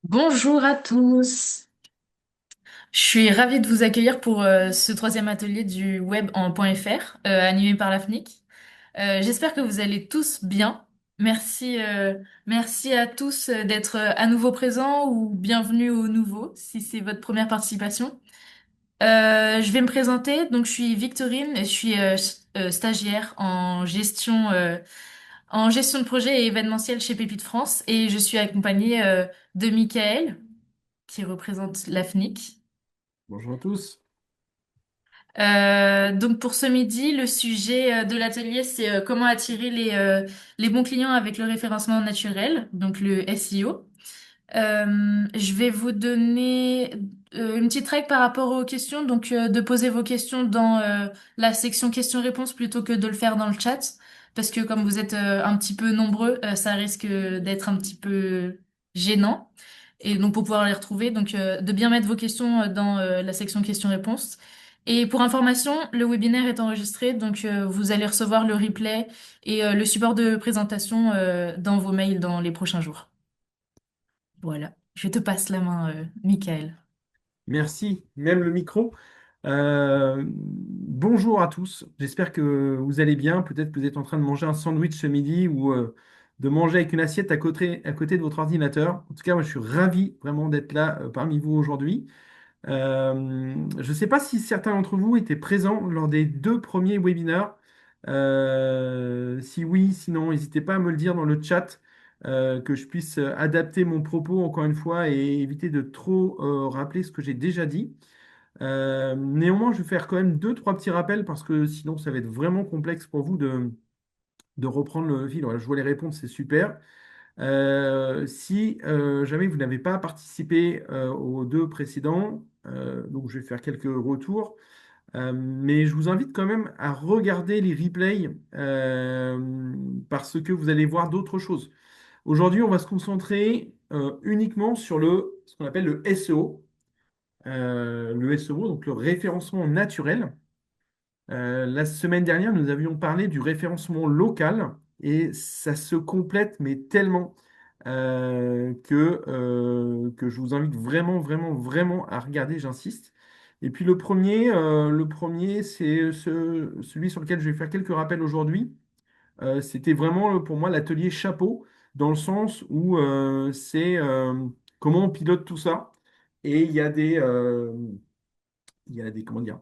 Bonjour à tous. Je suis ravie de vous accueillir pour ce troisième atelier du web en .fr animé par la FNIC. J'espère que vous allez tous bien. Merci, merci à tous d'être à nouveau présents ou bienvenue au nouveau si c'est votre première participation. Je vais me présenter. Donc, je suis Victorine et je suis stagiaire en gestion de projet et événementiel chez Pépite France et je suis accompagnée de Michael qui représente la FNIC. Bonjour à tous. Donc pour ce midi, le sujet de l'atelier, c'est comment attirer les bons clients avec le référencement naturel, donc le SEO. Je vais vous donner une petite règle par rapport aux questions, donc de poser vos questions dans la section questions-réponses plutôt que de le faire dans le chat, parce que comme vous êtes un petit peu nombreux, ça risque d'être un petit peu gênant. Et donc pour pouvoir les retrouver, donc de bien mettre vos questions dans la section questions-réponses. Et pour information, le webinaire est enregistré, donc vous allez recevoir le replay et le support de présentation dans vos mails dans les prochains jours. Voilà, je te passe la main, Michael. Merci, même le micro. Bonjour à tous. J'espère que vous allez bien. Peut-être que vous êtes en train de manger un sandwich ce midi ou de manger avec une assiette à côté de votre ordinateur. En tout cas, moi, je suis ravi vraiment d'être là parmi vous aujourd'hui. Je ne sais pas si certains d'entre vous étaient présents lors des deux premiers webinaires. Si oui, sinon, n'hésitez pas à me le dire dans le chat, que je puisse adapter mon propos encore une fois et éviter de trop rappeler ce que j'ai déjà dit. Néanmoins, je vais faire quand même deux, trois petits rappels parce que sinon, ça va être vraiment complexe pour vous de reprendre le fil. Voilà, je vois les réponses, c'est super. Si jamais vous n'avez pas participé aux deux précédents, donc je vais faire quelques retours, mais je vous invite quand même à regarder les replays parce que vous allez voir d'autres choses. Aujourd'hui, on va se concentrer uniquement sur ce qu'on appelle le SEO. Le SEO, donc le référencement naturel. La semaine dernière, nous avions parlé du référencement local et ça se complète, mais tellement que je vous invite vraiment, vraiment, vraiment à regarder, j'insiste. Et puis le premier, c'est celui sur lequel je vais faire quelques rappels aujourd'hui. C'était vraiment pour moi l'atelier chapeau, dans le sens où c'est comment on pilote tout ça. Et il y a des, comment dire,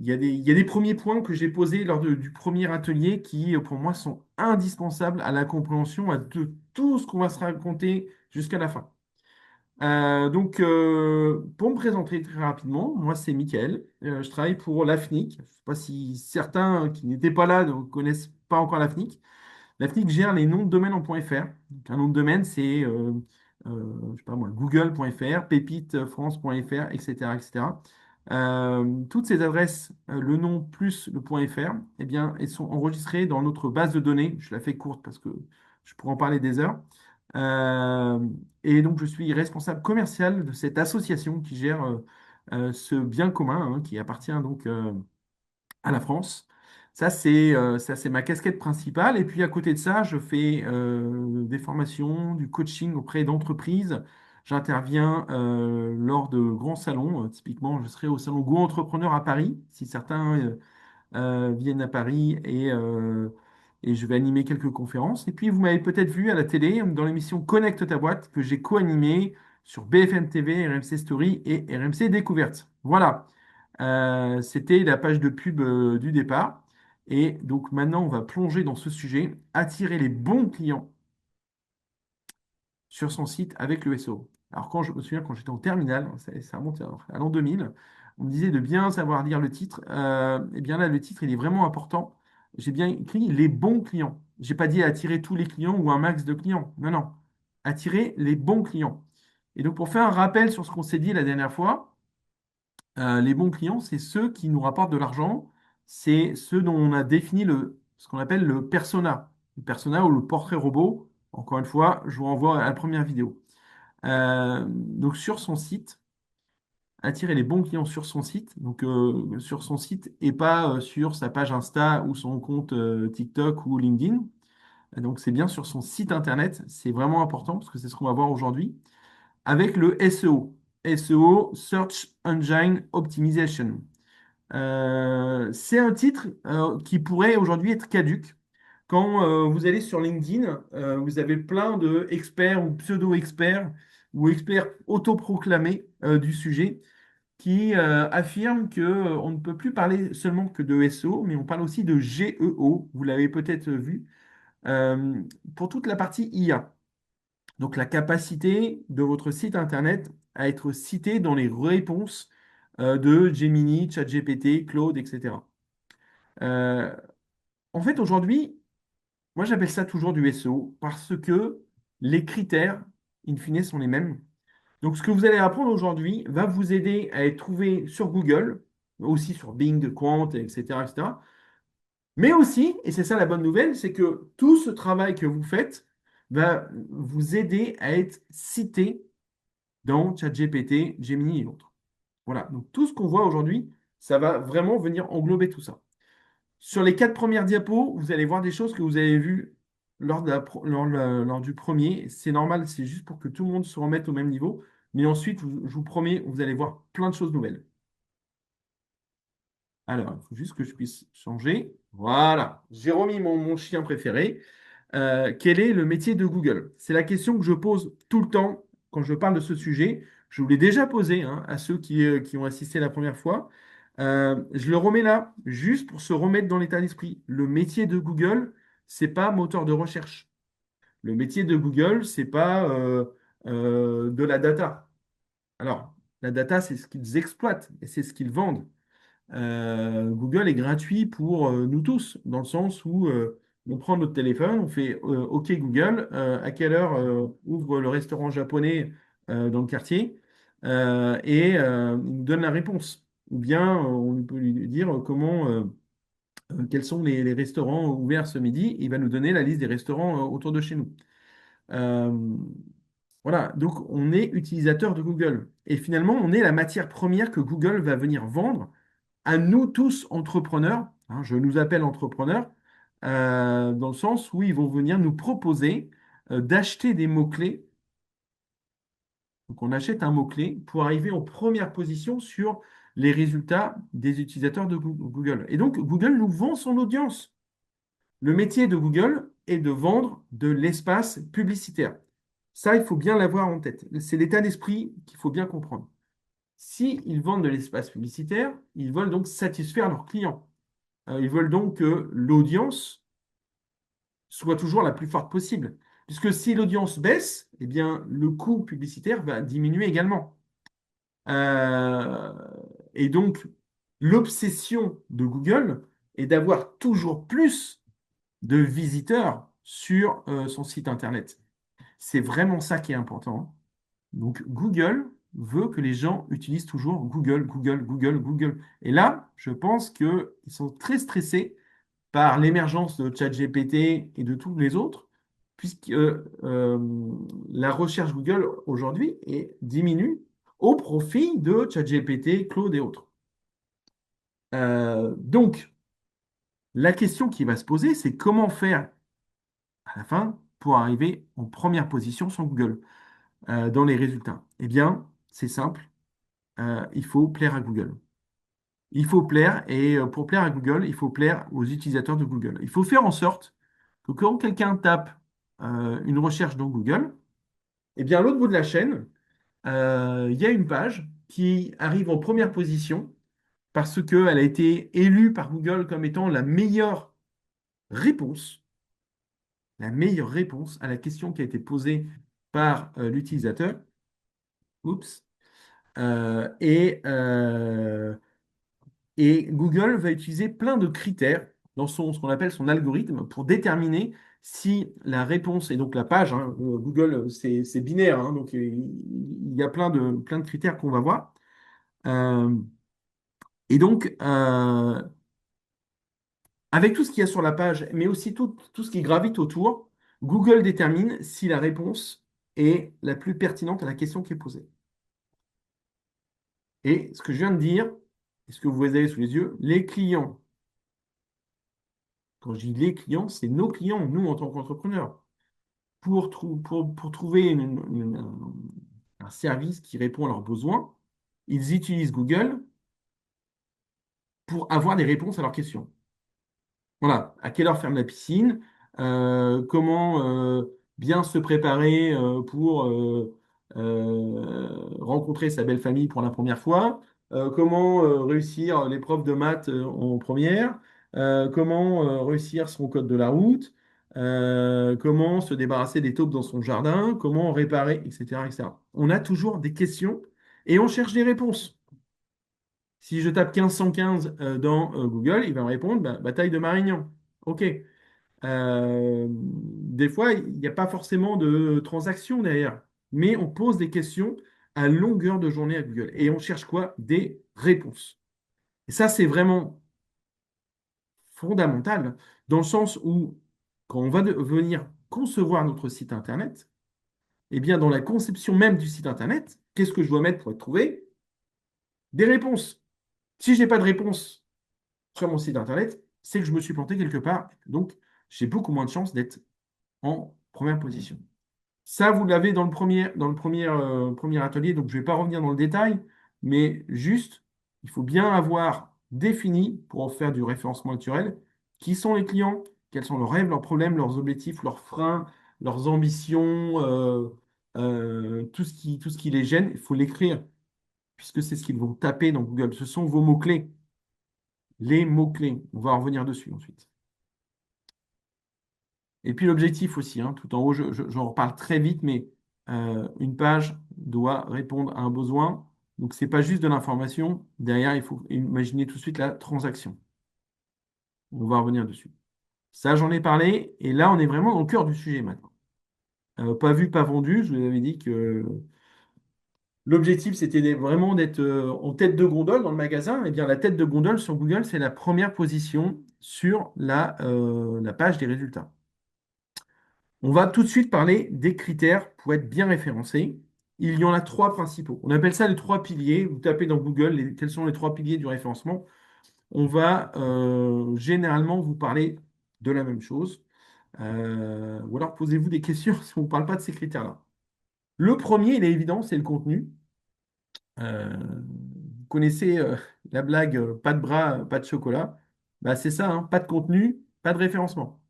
il y a des premiers points que j'ai posés lors du premier atelier qui, pour moi, sont indispensables à la compréhension de tout ce qu'on va se raconter jusqu'à la fin. Donc, pour me présenter très rapidement, moi, c'est Mickaël. Je travaille pour l'AFNIC. Je ne sais pas si certains qui n'étaient pas là ne connaissent pas encore l'AFNIC. La FNIC gère les noms de domaine en .fr. Donc, un nom de domaine, c'est je sais pas moi, google.fr, pépitefrance.fr, etc., etc. Toutes ces adresses, le nom plus le .fr, eh bien, elles sont enregistrées dans notre base de données. Je la fais courte parce que je pourrais en parler des heures. Euh, et donc, je suis responsable commercial de cette association qui gère ce bien commun hein, qui appartient donc à la France. Ça, c'est ma casquette principale. Et puis à côté de ça, je fais des formations, du coaching auprès d'entreprises. J'interviens lors de grands salons. Typiquement, je serai au salon Go Entrepreneur à Paris, si certains viennent à Paris et je vais animer quelques conférences. Et puis, vous m'avez peut-être vu à la télé dans l'émission Connecte ta boîte que j'ai co-animée sur BFM TV, RMC Story et RMC Découverte. Voilà. C'était la page de pub du départ. Et donc maintenant, on va plonger dans ce sujet, attirer les bons clients sur son site avec le SEO. Alors quand je me souviens, quand j'étais en terminale, ça remonte à l'an 2000, on me disait de bien savoir lire le titre. Eh bien là, le titre, il est vraiment important. J'ai bien écrit les bons clients. J'ai pas dit attirer tous les clients ou un max de clients. Non, non. Attirer les bons clients. Et donc pour faire un rappel sur ce qu'on s'est dit la dernière fois, les bons clients, c'est ceux qui nous rapportent de l'argent. C'est ceux dont on a défini ce qu'on appelle le persona. Le persona ou le portrait robot. Encore une fois, je vous renvoie à la première vidéo. Donc sur son site, attirer les bons clients sur son site. Donc sur son site et pas sur sa page Insta ou son compte TikTok ou LinkedIn. Donc c'est bien sur son site internet. C'est vraiment important parce que c'est ce qu'on va voir aujourd'hui. avec le SEO. SEO, Search Engine Optimization. C'est un titre qui pourrait aujourd'hui être caduque. Quand vous allez sur LinkedIn, vous avez plein de experts ou pseudo-experts ou experts autoproclamés du sujet qui affirment que on ne peut plus parler seulement que de SEO, mais on parle aussi de GEO. Vous l'avez peut-être vu euh, pour toute la partie IA. Donc la capacité de votre site internet à être cité dans les réponses de Gemini, ChatGPT, Claude, etc. Euh, En fait, aujourd'hui, moi j'appelle ça toujours du SEO parce que les critères, in fine, sont les mêmes. Donc ce que vous allez apprendre aujourd'hui va vous aider à être trouvé sur Google, aussi sur Bing, Quant, etc., etc. Mais aussi, et c'est ça la bonne nouvelle, c'est que tout ce travail que vous faites va vous aider à être cité dans ChatGPT, Gemini et autres. Voilà, donc tout ce qu'on voit aujourd'hui, ça va vraiment venir englober tout ça. Sur les 4 premières diapos, vous allez voir des choses que vous avez vues lors du premier. C'est normal, c'est juste pour que tout le monde se remette au même niveau. Mais ensuite, je vous promets, vous allez voir plein de choses nouvelles. Alors, il faut juste que je puisse changer. Voilà, j'ai remis mon chien préféré. Quel est le métier de Google? C'est la question que je pose tout le temps quand je parle de ce sujet. Je vous l'ai déjà posé hein, à ceux qui ont assisté la première fois. Je le remets là, juste pour se remettre dans l'état d'esprit. Le métier de Google, c'est pas moteur de recherche. Le métier de Google, c'est pas de la data. Alors, la data, c'est ce qu'ils exploitent et c'est ce qu'ils vendent. Google est gratuit pour nous tous, dans le sens où on prend notre téléphone, on fait OK Google, à quelle heure ouvre le restaurant japonais dans le quartier, il nous donne la réponse. Ou bien on peut lui dire quels sont les restaurants ouverts ce midi, il va nous donner la liste des restaurants autour de chez nous. Euh, voilà, donc on est utilisateur de Google. Et finalement, on est la matière première que Google va venir vendre à nous tous entrepreneurs, hein, je nous appelle entrepreneurs, dans le sens où ils vont venir nous proposer d'acheter des mots-clés. Donc on achète un mot-clé pour arriver en première position sur les résultats des utilisateurs de Google. Et donc Google nous vend son audience. Le métier de Google est de vendre de l'espace publicitaire. Ça, il faut bien l'avoir en tête. C'est l'état d'esprit qu'il faut bien comprendre. Si ils vendent de l'espace publicitaire, ils veulent donc satisfaire leurs clients. Ils veulent donc que l'audience soit toujours la plus forte possible. Puisque si l'audience baisse, eh bien, le coût publicitaire va diminuer également. Euh, et donc, l'obsession de Google est d'avoir toujours plus de visiteurs sur son site Internet. C'est vraiment ça qui est important. Donc, Google veut que les gens utilisent toujours Google, Google, Google, Google. Et là, je pense qu'ils sont très stressés par l'émergence de ChatGPT et de tous les autres, puisque la recherche Google aujourd'hui diminue au profit de ChatGPT, Claude et autres. Donc, la question qui va se poser, c'est comment faire à la fin pour arriver en première position sur Google dans les résultats. Eh bien, c'est simple, il faut plaire à Google. Il faut plaire, et pour plaire à Google, il faut plaire aux utilisateurs de Google. Il faut faire en sorte que quand quelqu'un tape une recherche dans Google, eh bien, à l'autre bout de la chaîne, il y a une page qui arrive en première position parce qu'elle a été élue par Google comme étant réponse, la meilleure réponse à la question qui a été posée par l'utilisateur. Oups. Euh, et, euh, Et Google va utiliser plein de critères dans ce qu'on appelle son algorithme pour déterminer si la réponse, et donc la page, hein, Google, c'est binaire, hein, donc il y a plein de critères qu'on va voir. Euh, et donc, avec tout ce qu'il y a sur la page, mais aussi tout ce qui gravite autour, Google détermine si la réponse est la plus pertinente à la question qui est posée. Et ce que je viens de dire, et ce que vous avez sous les yeux, les clients. Quand je dis les clients, c'est nos clients, nous en tant qu'entrepreneurs. Pour trouver un service qui répond à leurs besoins, ils utilisent Google pour avoir des réponses à leurs questions. Voilà, à quelle heure ferme la piscine, comment bien se préparer pour rencontrer sa belle famille pour la première fois, comment réussir l'épreuve de maths en première, comment réussir son code de la route, comment se débarrasser des taupes dans son jardin, comment réparer, etc., etc. On a toujours des questions et on cherche des réponses. Si je tape 1515 dans Google, il va me répondre bah, bataille de Marignan. OK. Des fois, il n'y a pas forcément de transaction derrière, mais on pose des questions à longueur de journée à Google et on cherche quoi? Des réponses. Et ça, c'est vraiment fondamental dans le sens où quand on va venir concevoir notre site Internet, eh bien, dans la conception même du site Internet, qu'est-ce que je dois mettre pour être trouvé? Des réponses. Si je n'ai pas de réponse sur mon site Internet, c'est que je me suis planté quelque part. Donc, j'ai beaucoup moins de chances d'être en première position. Ça, vous l'avez dans le premier atelier, donc je ne vais pas revenir dans le détail, mais juste, il faut bien avoir défini, pour en faire du référencement naturel, qui sont les clients, quels sont leurs rêves, leurs problèmes, leurs objectifs, leurs freins, leurs ambitions, tout ce qui les gêne. Il faut l'écrire, puisque c'est ce qu'ils vont taper dans Google. Ce sont vos mots-clés. Les mots-clés. On va en revenir dessus ensuite. Et puis l'objectif aussi, hein, tout en haut, j'en reparle très vite, mais une page doit répondre à un besoin. Donc, ce n'est pas juste de l'information. Derrière, il faut imaginer tout de suite la transaction. On va revenir dessus. Ça, j'en ai parlé. Et là, on est vraiment au cœur du sujet maintenant. Pas vu, pas vendu. Je vous avais dit que l'objectif, c'était vraiment d'être en tête de gondole dans le magasin. Eh bien, la tête de gondole sur Google, c'est la première position sur la page des résultats. On va tout de suite parler des critères pour être bien référencé. Il y en a trois principaux. On appelle ça les trois piliers. Vous tapez dans Google quels sont les trois piliers du référencement. On va généralement vous parler de la même chose. Ou alors posez-vous des questions si on ne parle pas de ces critères-là. Le premier, il est évident, c'est le contenu. Vous connaissez la blague pas de bras, pas de chocolat. Bah, c'est ça, hein, pas de contenu, pas de référencement.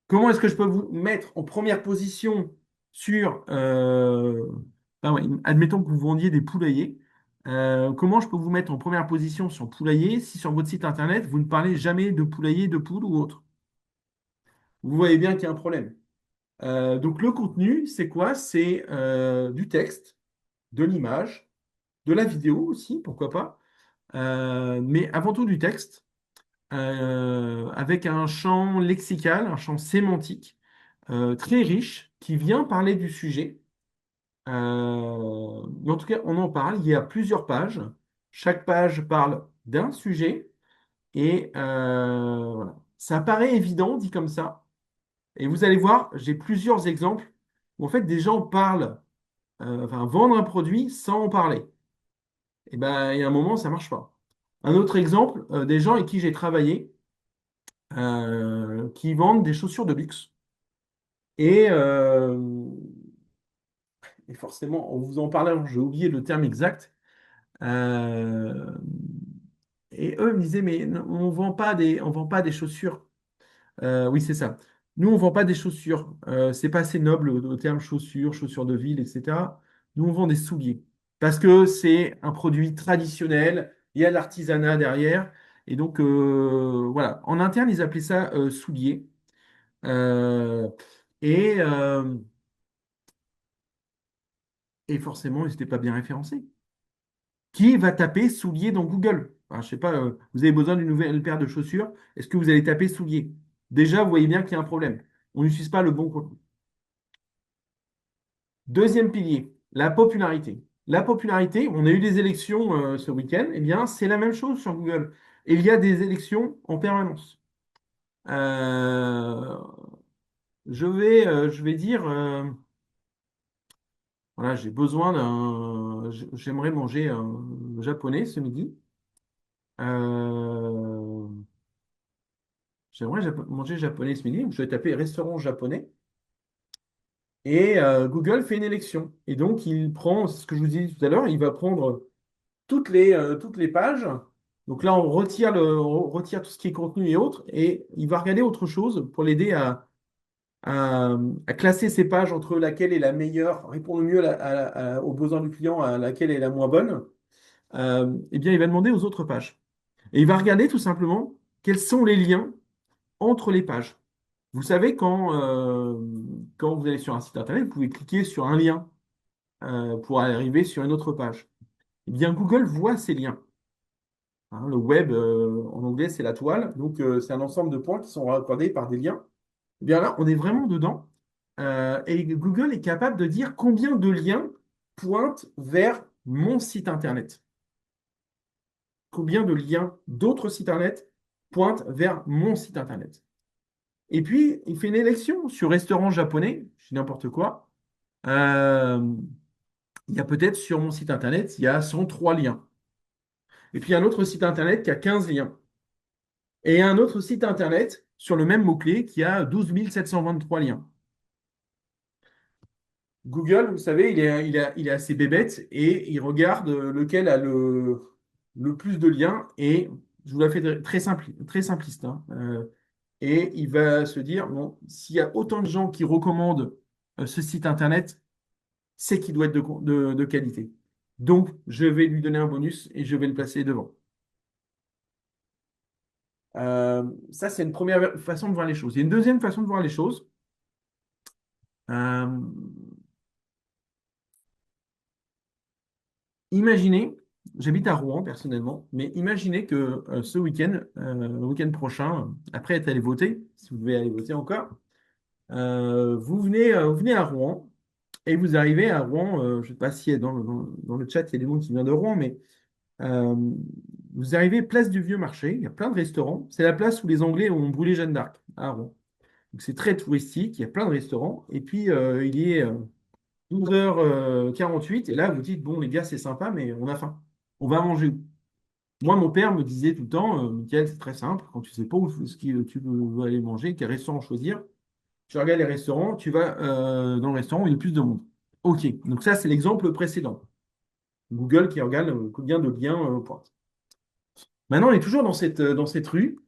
Comment est-ce que je peux vous mettre en première position sur, ouais, admettons que vous vendiez des poulaillers. Comment je peux vous mettre en première position sur poulailler si sur votre site internet, vous ne parlez jamais de poulailler, de poule ou autre? Vous voyez bien qu'il y a un problème. Donc le contenu, c'est quoi? C'est du texte, de l'image, de la vidéo aussi, pourquoi pas. Mais avant tout du texte, avec un champ lexical, un champ sémantique très riche qui vient parler du sujet. Mais en tout cas, on en parle. Il y a plusieurs pages. Chaque page parle d'un sujet et voilà. Ça paraît évident dit comme ça. Et vous allez voir, j'ai plusieurs exemples où en fait des gens parlent, enfin vendre un produit sans en parler. Et ben, il y a un moment, ça marche pas. Un autre exemple, des gens avec qui j'ai travaillé qui vendent des chaussures de luxe. Et, et forcément, en vous en parlant, j'ai oublié le terme exact. Euh, et eux me disaient, mais non, on vend pas des chaussures. Oui, c'est ça. Nous, on vend pas des chaussures. C'est pas assez noble au terme chaussures, chaussures de ville, etc. Nous, on vend des souliers. Parce que c'est un produit traditionnel, il y a de l'artisanat derrière. Et donc, voilà. En interne, ils appelaient ça souliers. Euh, et, euh, et forcément, ils n'étaient pas bien référencés. Qui va taper soulier dans Google? Enfin, je sais pas, vous avez besoin d'une nouvelle paire de chaussures. Est-ce que vous allez taper soulier? Déjà, vous voyez bien qu'il y a un problème. On n'utilise pas le bon contenu. Deuxième pilier, la popularité. La popularité, on a eu des élections ce week-end, eh bien, c'est la même chose sur Google. Et il y a des élections en permanence. Euh, je vais dire, voilà, j'aimerais manger un japonais ce midi. Euh, J'aimerais manger japonais ce midi, donc je vais taper restaurant japonais. Et Google fait une élection. Et donc, il prend, c'est ce que je vous disais tout à l'heure, il va prendre toutes les pages. Donc là, on retire tout ce qui est contenu et autres, et il va regarder autre chose pour l'aider à classer ces pages entre laquelle est la meilleure, répond le mieux aux besoins du client, à laquelle est la moins bonne. Eh bien, il va demander aux autres pages. Et il va regarder tout simplement quels sont les liens entre les pages. Vous savez, quand vous allez sur un site internet, vous pouvez cliquer sur un lien pour arriver sur une autre page. Eh bien, Google voit ces liens. Hein, le web, en anglais, c'est la toile. Donc, c'est un ensemble de points qui sont raccordés par des liens. Eh bien là, on est vraiment dedans. Et Google est capable de dire combien de liens pointent vers mon site internet. Combien de liens d'autres sites internet pointent vers mon site internet. Et puis, il fait une élection sur restaurant japonais, je dis n'importe quoi. Euh, il y a peut-être sur mon site internet, il y a 103 liens. Et puis, il y a un autre site internet qui a 15 liens. Et un autre site internet sur le même mot-clé qui a 12 723 liens. Google, vous savez, il est assez bébête et il regarde lequel a le plus de liens. Et je vous la fais très simpliste, hein. Et il va se dire, bon, s'il y a autant de gens qui recommandent ce site internet, c'est qu'il doit être de qualité. Donc, je vais lui donner un bonus et je vais le placer devant. Ça, c'est une première façon de voir les choses. Il y a une deuxième façon de voir les choses. Euh, Imaginez, j'habite à Rouen personnellement, mais imaginez que ce week-end, le week-end prochain, après être allé voter, si vous devez aller voter encore, vous venez à Rouen et vous arrivez à Rouen. Je ne sais pas si dans le chat il y a des gens qui viennent de Rouen, mais euh, vous arrivez place du Vieux Marché, il y a plein de restaurants. C'est la place où les Anglais ont brûlé Jeanne d'Arc à Rouen. Donc c'est très touristique, il y a plein de restaurants. Et puis il est 12h48 et là vous dites, bon les gars c'est sympa, mais on a faim. On va manger où? Moi, mon père me disait tout le temps, Mickaël, c'est très simple, quand tu sais pas où tu veux aller manger, quel restaurant choisir, tu regardes les restaurants, tu vas dans le restaurant où il y a le plus de monde. OK, donc ça, c'est l'exemple précédent. Google qui regarde combien de liens pointe. Maintenant, on est toujours dans cette rue,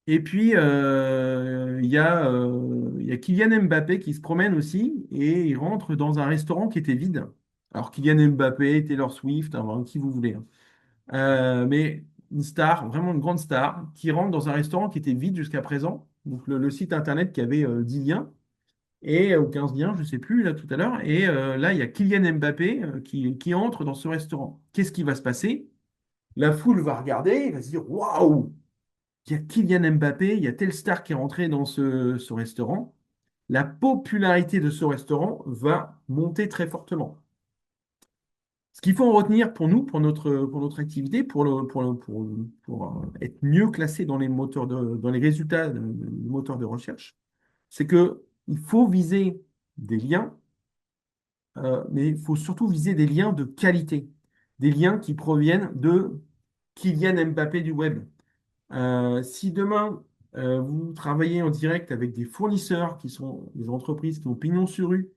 et puis il y a Kylian Mbappé qui se promène aussi, et il rentre dans un restaurant qui était vide. Alors, Kylian Mbappé, Taylor Swift, enfin, qui vous voulez, hein. Mais une star, vraiment une grande star, qui rentre dans un restaurant qui était vide jusqu'à présent. Donc le site internet qui avait 10 liens, ou 15 liens, je ne sais plus, là tout à l'heure. Et là, il y a Kylian Mbappé qui entre dans ce restaurant. Qu'est-ce qui va se passer? La foule va regarder, il va se dire, waouh, il y a Kylian Mbappé, il y a telle star qui est rentrée dans ce restaurant. La popularité de ce restaurant va monter très fortement. Ce qu'il faut en retenir pour nous, pour notre activité, pour être mieux classé dans dans les résultats des moteurs de recherche, c'est que il faut viser des liens, mais il faut surtout viser des liens de qualité, des liens qui proviennent de Kylian Mbappé du web. Si demain, vous travaillez en direct avec des fournisseurs qui sont des entreprises qui ont pignon sur rue,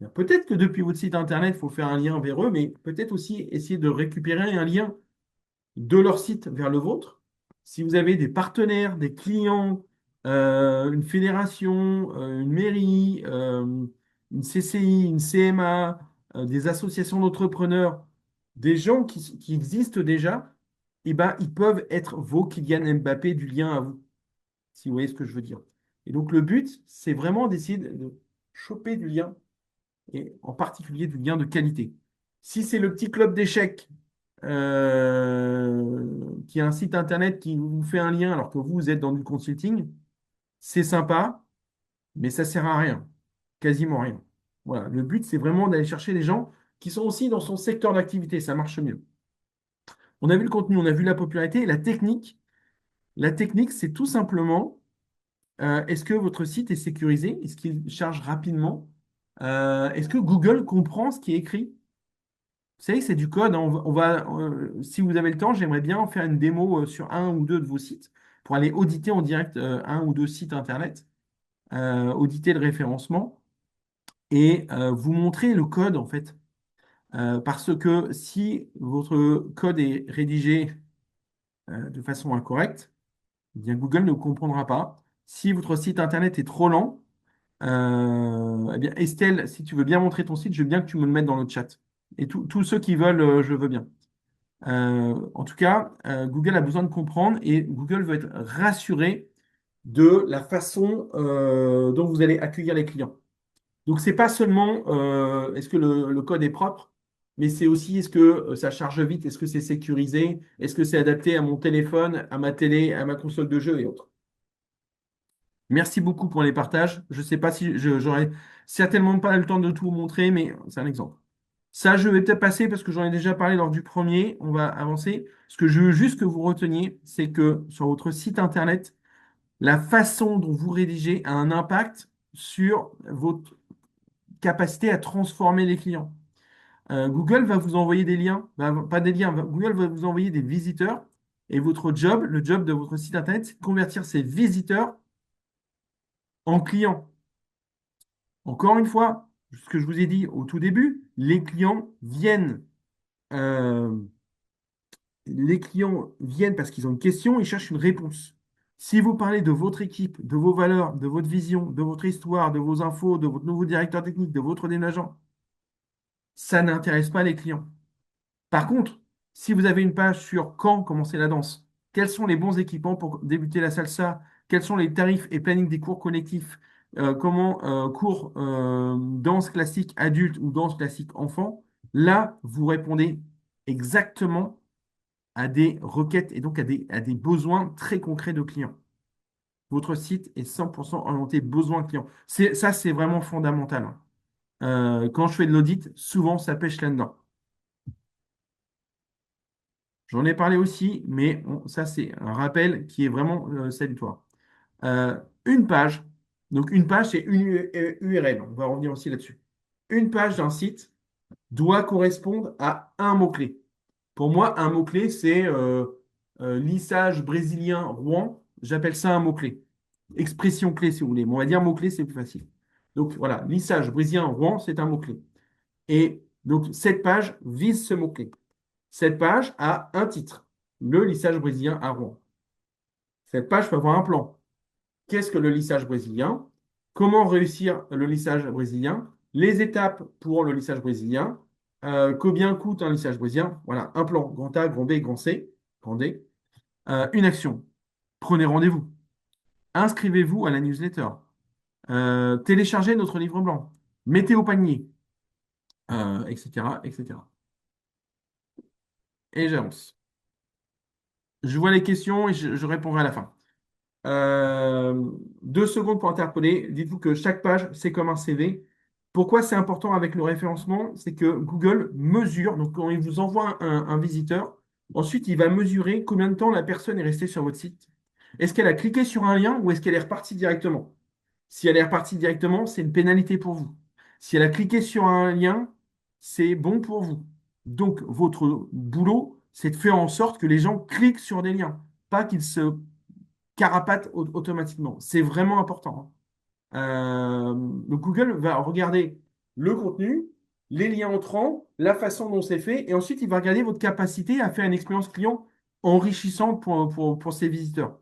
bien, peut-être que depuis votre site internet, il faut faire un lien vers eux, mais peut-être aussi essayer de récupérer un lien de leur site vers le vôtre. Si vous avez des partenaires, des clients, une fédération, une mairie, une CCI, une CMA, des associations d'entrepreneurs, des gens qui existent déjà, eh ben, ils peuvent être vos Kylian Mbappé du lien à vous, si vous voyez ce que je veux dire. Et donc le but, c'est vraiment d'essayer de choper du lien et en particulier du lien de qualité. Si c'est le petit club d'échecs qui a un site internet qui vous fait un lien alors que vous êtes dans du consulting, c'est sympa, mais ça sert à rien, quasiment rien. Voilà, le but, c'est vraiment d'aller chercher des gens qui sont aussi dans son secteur d'activité, ça marche mieux. On a vu le contenu, on a vu la popularité, la technique. La technique, c'est tout simplement, est-ce que votre site est sécurisé? Est-ce qu'il charge rapidement? Est-ce que Google comprend ce qui est écrit? Vous savez, c'est du code, hein. Si vous avez le temps, j'aimerais bien faire une démo sur un ou deux de vos sites pour aller auditer en direct un ou deux sites internet, auditer le référencement. et vous montrer le code en fait. Parce que si votre code est rédigé de façon incorrecte, eh bien Google ne comprendra pas. Si votre site internet est trop lent, eh bien Estelle, si tu veux bien montrer ton site, je veux bien que tu me le mettes dans le chat. Et tous ceux qui veulent, je veux bien. En tout cas, Google a besoin de comprendre et Google veut être rassuré de la façon dont vous allez accueillir les clients. Donc, c'est pas seulement est-ce que le code est propre, mais c'est aussi est-ce que ça charge vite, est-ce que c'est sécurisé, est-ce que c'est adapté à mon téléphone, à ma télé, à ma console de jeu et autres. Merci beaucoup pour les partages. Je ne sais pas si j'aurai certainement pas le temps de tout vous montrer, mais c'est un exemple. Ça, je vais peut-être passer parce que j'en ai déjà parlé lors du premier. On va avancer. Ce que je veux juste que vous reteniez, c'est que sur votre site internet, la façon dont vous rédigez a un impact sur votre capacité à transformer les clients. Google va vous envoyer des liens, pas des liens, Google va vous envoyer des visiteurs et votre job, le job de votre site internet, c'est de convertir ces visiteurs en clients. Encore une fois, ce que je vous ai dit au tout début, euh, les clients viennent parce qu'ils ont une question, ils cherchent une réponse. Si vous parlez de votre équipe, de vos valeurs, de votre vision, de votre histoire, de vos infos, de votre nouveau directeur technique, de votre déménagement, ça n'intéresse pas les clients. Par contre, si vous avez une page sur quand commencer la danse, quels sont les bons équipements pour débuter la salsa, quels sont les tarifs et planning des cours collectifs, comment cours danse classique adulte ou danse classique enfant, là, vous répondez exactement à des requêtes et donc à des besoins très concrets de clients. Votre site est 100% orienté besoin client. Ça, c'est vraiment fondamental, hein. Quand je fais de l'audit, souvent, ça pêche là-dedans. J'en ai parlé aussi, mais ça, c'est un rappel qui est vraiment salutaire. Une page, donc une page, c'est une URL. On va revenir aussi là-dessus. Une page d'un site doit correspondre à un mot-clé. Pour moi, un mot-clé, c'est lissage brésilien Rouen. J'appelle ça un mot-clé. Expression clé, si vous voulez. Mais on va dire mot-clé, c'est plus facile. Donc voilà, lissage brésilien Rouen, c'est un mot-clé. Et donc, cette page vise ce mot-clé. Cette page a un titre, le lissage brésilien à Rouen. Cette page peut avoir un plan. Qu'est-ce que le lissage brésilien? Comment réussir le lissage brésilien? Les étapes pour le lissage brésilien. Combien coûte un lissage brésilien? Voilà, un plan, grand A, grand B, grand C, grand D. Une action. Prenez rendez-vous. Inscrivez-vous à la newsletter. Téléchargez notre livre blanc. Mettez au panier, etc., etc. Et j'avance. Je vois les questions et je répondrai à la fin. 2 secondes pour interpeller. Dites-vous que chaque page, c'est comme un CV. Pourquoi c'est important avec le référencement? C'est que Google mesure, donc quand il vous envoie un visiteur, ensuite il va mesurer combien de temps la personne est restée sur votre site. Est-ce qu'elle a cliqué sur un lien ou est-ce qu'elle est repartie directement? Si elle est repartie directement, c'est une pénalité pour vous. Si elle a cliqué sur un lien, c'est bon pour vous. Donc, votre boulot, c'est de faire en sorte que les gens cliquent sur des liens, pas qu'ils se carapatent automatiquement. C'est vraiment important, hein. Donc, Google va regarder le contenu, les liens entrants, la façon dont c'est fait, et ensuite, il va regarder votre capacité à faire une expérience client enrichissante pour ses visiteurs.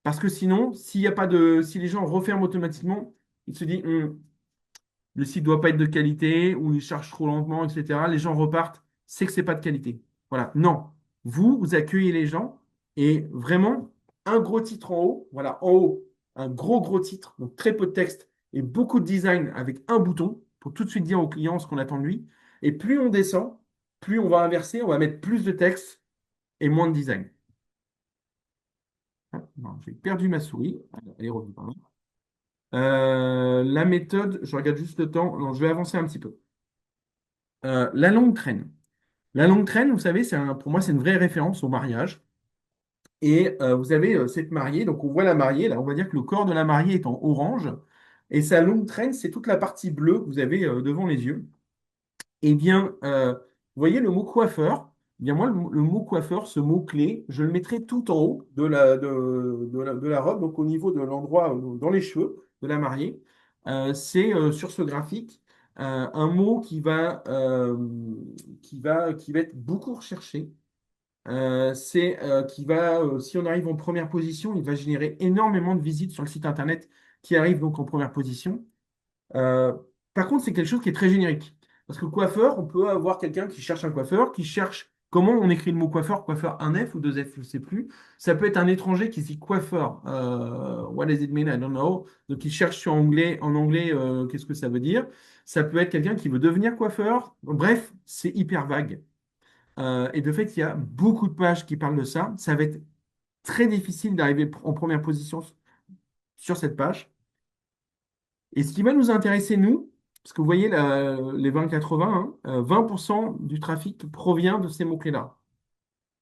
Parce que sinon, s'il y a pas de, si les gens referment automatiquement, il se dit, le site ne doit pas être de qualité, ou il charge trop lentement, etc. Les gens repartent, c'est que c'est pas de qualité. Voilà. Non. Vous accueillez les gens et vraiment un gros titre en haut. Voilà, en haut, un gros titre, donc très peu de texte et beaucoup de design avec un bouton pour tout de suite dire au client ce qu'on attend de lui. Et plus on descend, plus on va inverser, on va mettre plus de texte et moins de design. Ah, non, j'ai perdu ma souris. Elle est revenue, pardon. La méthode, je regarde juste le temps. Non, je vais avancer un petit peu. La longue traîne. La longue traîne, vous savez, pour moi, c'est une vraie référence au mariage. Et vous avez cette mariée, donc on voit la mariée, là, on va dire que le corps de la mariée est en orange. Et sa longue traîne, c'est toute la partie bleue que vous avez devant les yeux. Eh bien, vous voyez le mot coiffeur. Eh bien, moi, le mot coiffeur, ce mot-clé, je le mettrai tout en haut de la robe, donc au niveau de l'endroit, dans les cheveux de la mariée. C'est sur ce graphique. un mot qui va être beaucoup recherché. Si on arrive en première position, il va générer énormément de visites sur le site internet qui arrive donc en première position. Euh, Par contre, c'est quelque chose qui est très générique. Parce que coiffeur, on peut avoir quelqu'un qui cherche un coiffeur, qui cherche comment on écrit le mot coiffeur, coiffeur un F ou deux F, je ne sais plus. Ça peut être un étranger qui dit coiffeur. What does it mean? I don't know. Donc, il cherche en anglais, qu'est-ce que ça veut dire. Ça peut être quelqu'un qui veut devenir coiffeur. Bref, c'est hyper vague. Et de fait, il y a beaucoup de pages qui parlent de ça. Ça va être très difficile d'arriver en première position sur cette page. Et ce qui va nous intéresser, nous, parce que vous voyez les 20-80, hein, 20% du trafic provient de ces mots-clés-là.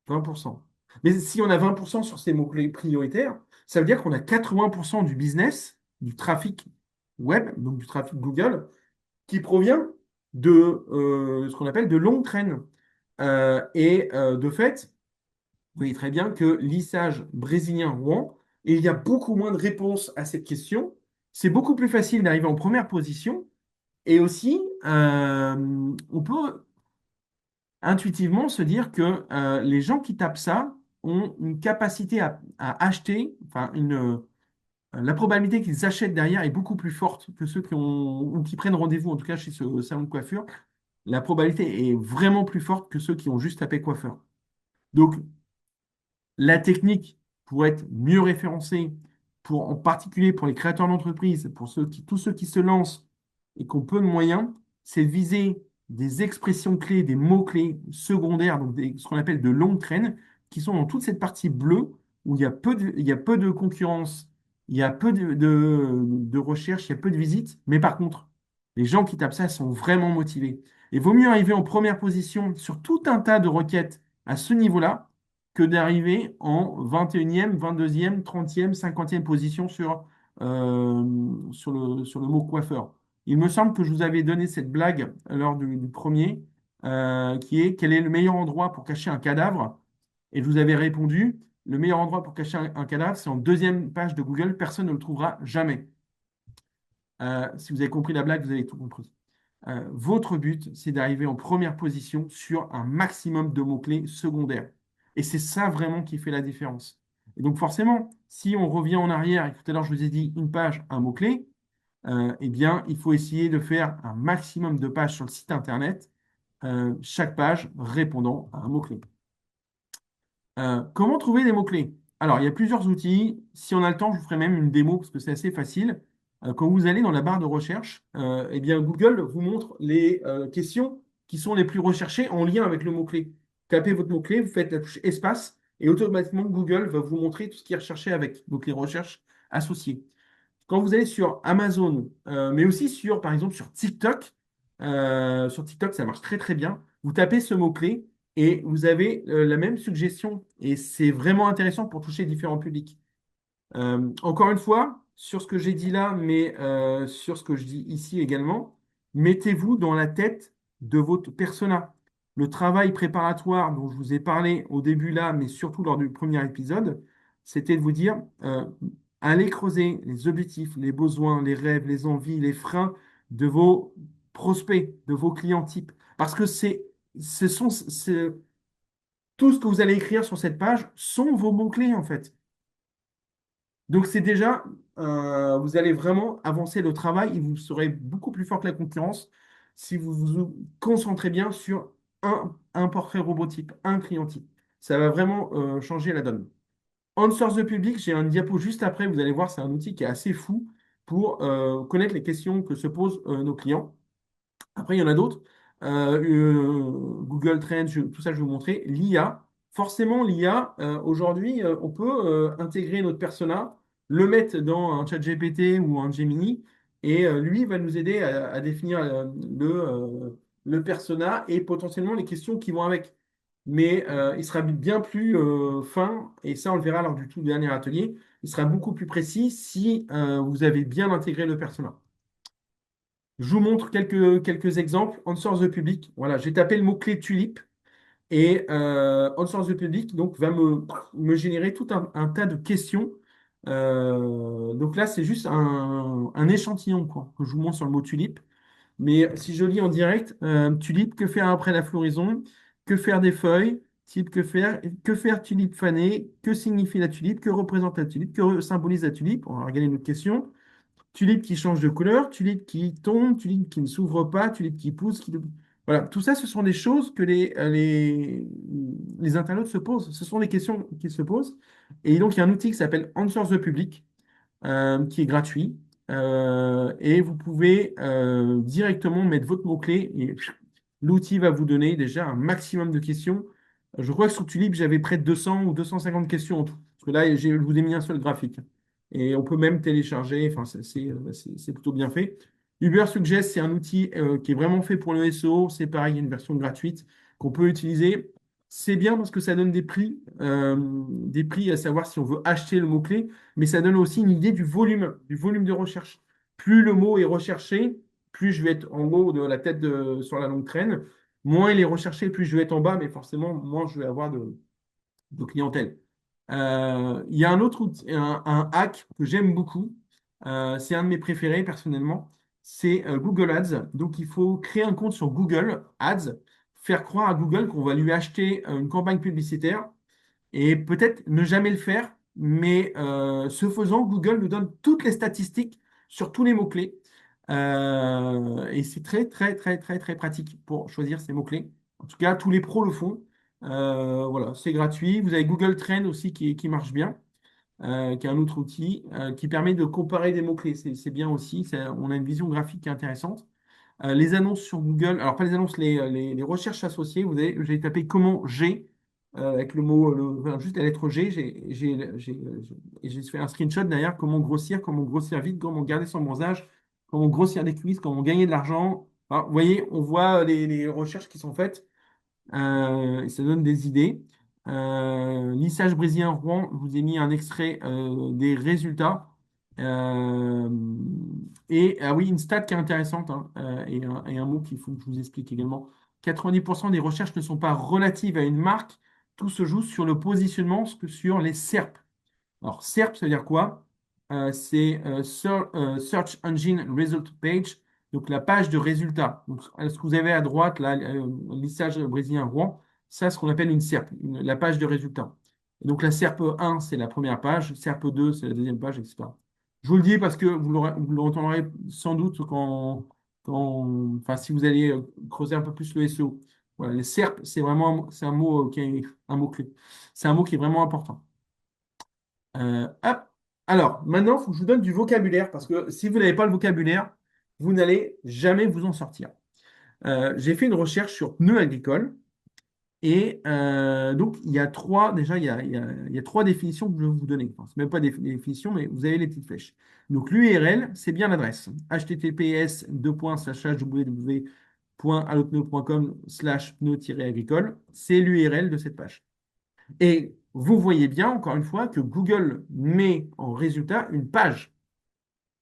20%. Mais si on a 20% sur ces mots-clés prioritaires, ça veut dire qu'on a 80% du business, du trafic web, donc du trafic Google, qui provient de ce qu'on appelle de longues traînes. De fait, vous voyez très bien que lissage brésilien-Rouen, et il y a beaucoup moins de réponses à cette question. C'est beaucoup plus facile d'arriver en première position. Et aussi, on peut intuitivement se dire que les gens qui tapent ça ont une capacité à acheter, enfin, la probabilité qu'ils achètent derrière est beaucoup plus forte que ceux qui ont, ou qui prennent rendez-vous, en tout cas chez ce salon de coiffure. La probabilité est vraiment plus forte que ceux qui ont juste tapé coiffeur. Donc, la technique pour être mieux référencée, en particulier pour les créateurs d'entreprise, pour tous ceux qui se lancent et qui ont peu de moyens, c'est de viser des expressions clés, des mots-clés secondaires, donc ce qu'on appelle de longues traînes, qui sont dans toute cette partie bleue où il y a peu de concurrence, il y a peu de recherche, il y a peu de visites, mais par contre, les gens qui tapent ça sont vraiment motivés. Et vaut mieux arriver en première position sur tout un tas de requêtes à ce niveau-là que d'arriver en 21e, 22e, 30e, 50e position sur le mot coiffeur. Il me semble que je vous avais donné cette blague lors du premier, qui est quel est le meilleur endroit pour cacher un cadavre? Et je vous avais répondu, le meilleur endroit pour cacher un cadavre, c'est en deuxième page de Google, personne ne le trouvera jamais. Si vous avez compris la blague, vous avez tout compris. Votre but, c'est d'arriver en première position sur un maximum de mots-clés secondaires. Et c'est ça vraiment qui fait la différence. Et donc forcément, si on revient en arrière, et tout à l'heure je vous ai dit une page, un mot-clé, eh bien, il faut essayer de faire un maximum de pages sur le site Internet, chaque page répondant à un mot-clé. Comment trouver des mots-clés? Alors, il y a plusieurs outils. Si on a le temps, je vous ferai même une démo parce que c'est assez facile. Quand vous allez dans la barre de recherche, eh bien, Google vous montre les questions qui sont les plus recherchées en lien avec le mot-clé. Tapez votre mot-clé, vous faites la touche espace et automatiquement Google va vous montrer tout ce qui est recherché avec, donc les recherches associées. Quand vous allez sur Amazon, mais aussi par exemple, sur TikTok, ça marche très très bien. Vous tapez ce mot-clé et vous avez la même suggestion. Et c'est vraiment intéressant pour toucher différents publics. Encore une fois, sur ce que j'ai dit là, mais sur ce que je dis ici également, mettez-vous dans la tête de votre persona. Le travail préparatoire dont je vous ai parlé au début là, mais surtout lors du premier épisode, c'était de vous dire, allez creuser les objectifs, les besoins, les rêves, les envies, les freins de vos prospects, de vos clients types. Parce que tout ce que vous allez écrire sur cette page sont vos mots-clés en fait. Donc, c'est déjà, vous allez vraiment avancer le travail et vous serez beaucoup plus fort que la concurrence si vous vous concentrez bien sur un portrait robotype, un client type. Ça va vraiment changer la donne. Answer the Public, j'ai un diapo juste après, vous allez voir, c'est un outil qui est assez fou pour connaître les questions que se posent nos clients. Après, il y en a d'autres. Google Trends, tout ça, je vais vous montrer. L'IA. Forcément, l'IA, aujourd'hui, on peut intégrer notre persona, le mettre dans un chat GPT ou un Gemini, et lui va nous aider à définir le persona et potentiellement les questions qui vont avec. Mais il sera bien plus fin, et ça, on le verra lors du tout dernier atelier. Il sera beaucoup plus précis si vous avez bien intégré le persona. Je vous montre quelques exemples. Answer the Public. Voilà, j'ai tapé le mot-clé tulipe et Answer the Public donc, va me générer tout un tas de questions. Donc là, c'est juste un échantillon quoi, que je vous montre sur le mot tulipe. Mais si je lis en direct, tulipe, que faire après la floraison? Que faire des feuilles? Type, que faire tulipe fanée? Que signifie la tulipe? Que représente la tulipe? Que symbolise la tulipe? On va regarder une autre question. Tulipe qui change de couleur, tulipe qui tombe, tulipe qui ne s'ouvre pas, tulipe qui pousse. Voilà, tout ça, ce sont des choses que les internautes se posent. Ce sont des questions qu'ils se posent. Et donc, il y a un outil qui s'appelle Answer the Public, qui est gratuit. Et vous pouvez directement mettre votre mot-clé et l'outil va vous donner déjà un maximum de questions. Je crois que sur Tulip, j'avais près de 200 ou 250 questions en tout. Parce que là, je vous ai mis un seul graphique. Et on peut même télécharger, enfin, c'est plutôt bien fait. Uber Suggest, c'est un outil qui est vraiment fait pour le SEO. C'est pareil, il y a une version gratuite qu'on peut utiliser. C'est bien parce que ça donne des prix à savoir si on veut acheter le mot-clé, mais ça donne aussi une idée du volume de recherche. Plus le mot est recherché, plus je vais être en haut de la tête sur la longue traîne, moins il est recherché, plus je vais être en bas, mais forcément, moins je vais avoir de clientèle. Il y a un autre outil, un hack que j'aime beaucoup. C'est un de mes préférés personnellement. C'est Google Ads. Donc, il faut créer un compte sur Google Ads, faire croire à Google qu'on va lui acheter une campagne publicitaire et peut-être ne jamais le faire, mais ce faisant, Google nous donne toutes les statistiques sur tous les mots-clés. Et c'est très, très, très, très, très pratique pour choisir ces mots-clés. En tout cas, tous les pros le font. Voilà, c'est gratuit. Vous avez Google Trends aussi qui marche bien, qui est un autre outil qui permet de comparer des mots-clés. C'est bien aussi. On a une vision graphique qui est intéressante. Les annonces sur Google, alors pas les annonces, les recherches associées, j'ai tapé comment G, avec le mot, enfin, juste la lettre G, et j'ai fait un screenshot derrière comment grossir vite, comment garder son bronzage, comment grossir des cuisses, comment gagner de l'argent. Alors, vous voyez, on voit les recherches qui sont faites. Et ça donne des idées. Lissage brésilien Rouen, je vous ai mis un extrait des résultats. Euh, et ah oui, une stat qui est intéressante hein, et un mot qu'il faut que je vous explique également. 90% des recherches ne sont pas relatives à une marque. Tout se joue sur le positionnement que sur les SERP. Alors, SERP, ça veut dire quoi? C'est Search Engine Result Page, donc la page de résultats. Donc, ce que vous avez à droite, là, lissage brésilien Rouen, ça, c'est ce qu'on appelle une SERP, la page de résultats. Et donc, la SERP 1, c'est la première page, SERP 2, c'est la deuxième page, etc. Je vous le dis parce que vous l'entendrez sans doute enfin, si vous allez creuser un peu plus le SEO. Voilà, les SERP, c'est un mot qui est un mot-clé. C'est un mot qui est vraiment important. Hop. Alors, maintenant, il faut que je vous donne du vocabulaire parce que si vous n'avez pas le vocabulaire, vous n'allez jamais vous en sortir. J'ai fait une recherche sur pneus agricoles et donc déjà, il y a trois définitions que je vais vous donner. Enfin, ce n'est même pas des définitions, mais vous avez les petites flèches. Donc, l'URL, c'est bien l'adresse. https://www.allopneu.com/pneu-agricole. C'est l'URL de cette page. Et vous voyez bien, encore une fois, que Google met en résultat une page.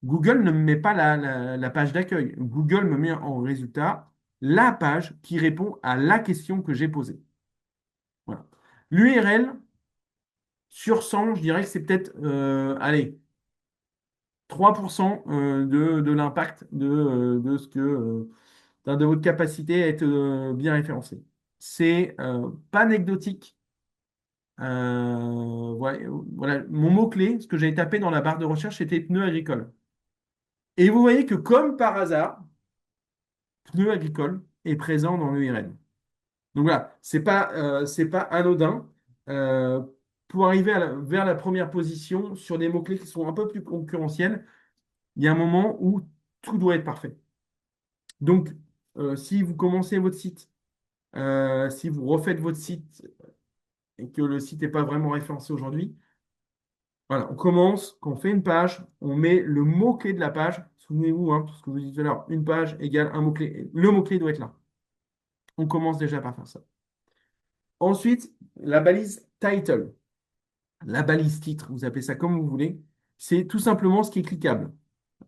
Google ne me met pas la page d'accueil. Google me met en résultat la page qui répond à la question que j'ai posée. Voilà. L'URL, sur 100, je dirais que c'est peut-être, allez, 3% de l'impact de ce que, de votre capacité à être bien référencé. C'est pas anecdotique. Voilà, mon mot-clé, ce que j'avais tapé dans la barre de recherche, c'était pneu agricole. Et vous voyez que comme par hasard, pneu agricole est présent dans l'URL. Donc voilà, c'est pas anodin. Euh, pour arriver vers la première position sur des mots-clés qui sont un peu plus concurrentiels, il y a un moment où tout doit être parfait. Donc, si vous commencez votre site, si vous refaites votre site et que le site n'est pas vraiment référencé aujourd'hui, voilà, on commence, quand on fait une page, on met le mot-clé de la page. Souvenez-vous, hein, tout ce que je vous disais tout à l'heure, une page égale un mot-clé. Le mot-clé doit être là. On commence déjà par faire ça. Ensuite, la balise title. La balise titre, vous appelez ça comme vous voulez. C'est tout simplement ce qui est cliquable.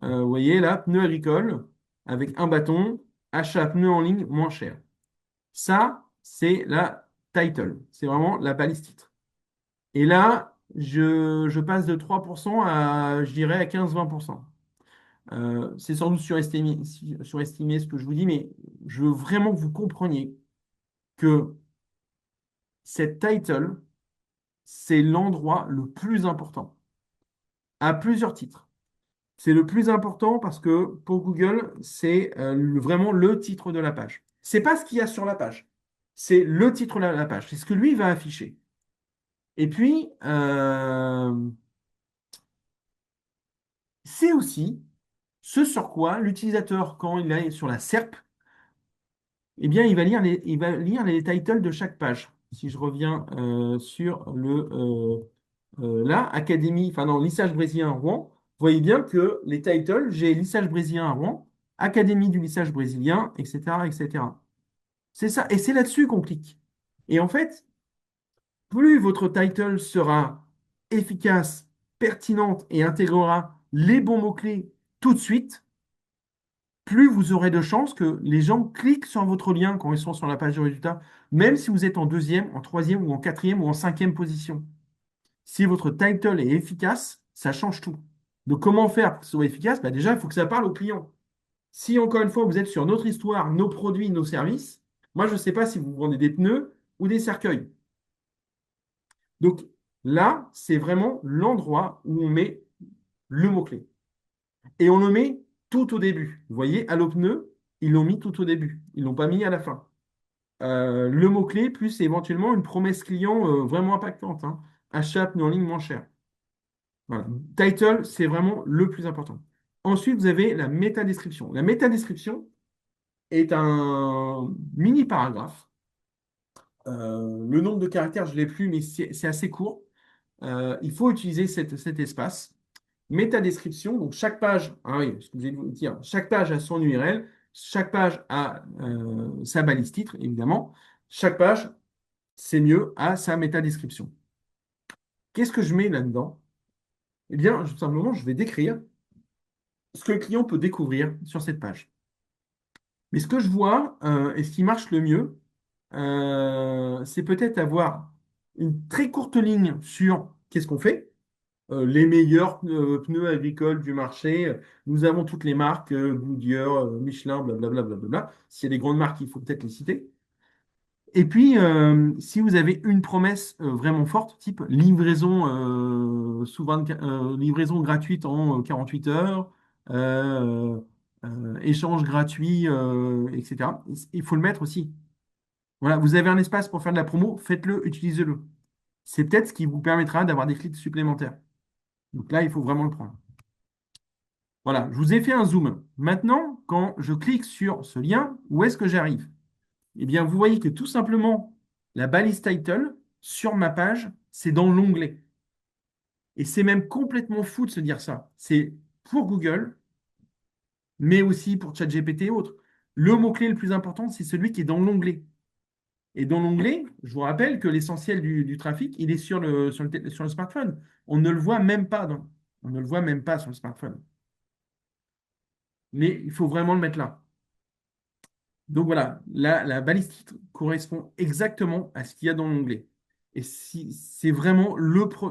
Vous voyez là, pneu agricole avec un bâton, achat pneu en ligne moins cher. Ça, c'est la title. C'est vraiment la balise titre. Et là, je passe de 3% à, je dirais, à 15-20%. C'est sans doute surestimé ce que je vous dis, mais je veux vraiment que vous compreniez que cette title, c'est l'endroit le plus important, à plusieurs titres. C'est le plus important parce que pour Google, c'est vraiment le titre de la page. C'est pas ce qu'il y a sur la page, c'est le titre de la page. C'est ce que lui va afficher. Et puis, c'est aussi ce sur quoi l'utilisateur, quand il est sur la SERP, eh bien, il va lire les titles de chaque page. Si je reviens sur là, Académie, enfin non, Lissage brésilien à Rouen, vous voyez bien que les titles, j'ai Lissage brésilien à Rouen, Académie du lissage brésilien, etc., etc. C'est ça, et c'est là-dessus qu'on clique. Et en fait, plus votre title sera efficace, pertinente et intégrera les bons mots-clés tout de suite, plus vous aurez de chances que les gens cliquent sur votre lien quand ils sont sur la page de résultats, même si vous êtes en deuxième, en troisième ou en quatrième ou en cinquième position. Si votre title est efficace, ça change tout. Donc, comment faire pour que ce soit efficace? Bah, déjà, il faut que ça parle au client. Si, encore une fois, vous êtes sur notre histoire, nos produits, nos services, moi, je ne sais pas si vous vendez des pneus ou des cercueils. Donc, là, c'est vraiment l'endroit où on met le mot-clé. Et on le met tout au début. Vous voyez, Allo Pneu, ils l'ont mis tout au début. Ils ne l'ont pas mis à la fin. Le mot-clé, plus éventuellement une promesse client vraiment impactante, hein. Achat pneu en ligne moins cher. Voilà. Title, c'est vraiment le plus important. Ensuite, vous avez la métadescription. La métadescription est un mini paragraphe. Le nombre de caractères, je ne l'ai plus, mais c'est assez court. Il faut utiliser cet espace. Métadescription, donc chaque page, ah oui, ce que vous allez vous dire, chaque page a son URL, chaque page a sa balise titre, évidemment. Chaque page, c'est mieux, a sa métadescription. Qu'est-ce que je mets là-dedans? Eh bien, tout simplement, je vais décrire ce que le client peut découvrir sur cette page. Mais ce que je vois et ce qui marche le mieux, c'est peut-être avoir une très courte ligne sur qu'est-ce qu'on fait, les meilleurs pneus agricoles du marché. Nous avons toutes les marques, Goodyear, Michelin, blablabla, blablabla. S'il y a des grandes marques, il faut peut-être les citer. Et puis, si vous avez une promesse vraiment forte, type livraison, livraison gratuite en 48 heures, euh, échange gratuit, etc., il faut le mettre aussi. Voilà, vous avez un espace pour faire de la promo, faites-le, utilisez-le. C'est peut-être ce qui vous permettra d'avoir des clics supplémentaires. Donc là, il faut vraiment le prendre. Voilà, je vous ai fait un zoom. Maintenant, quand je clique sur ce lien, où est-ce que j'arrive? Eh bien, vous voyez que tout simplement, la balise title sur ma page, c'est dans l'onglet. Et c'est même complètement fou de se dire ça. C'est pour Google, mais aussi pour ChatGPT et autres. Le mot-clé le plus important, c'est celui qui est dans l'onglet. Et dans l'onglet, je vous rappelle que l'essentiel du trafic, il est sur le smartphone. On ne le voit même pas on ne le voit même pas sur le smartphone. Mais il faut vraiment le mettre là. Donc voilà, la balise titre correspond exactement à ce qu'il y a dans l'onglet. Et si c'est vraiment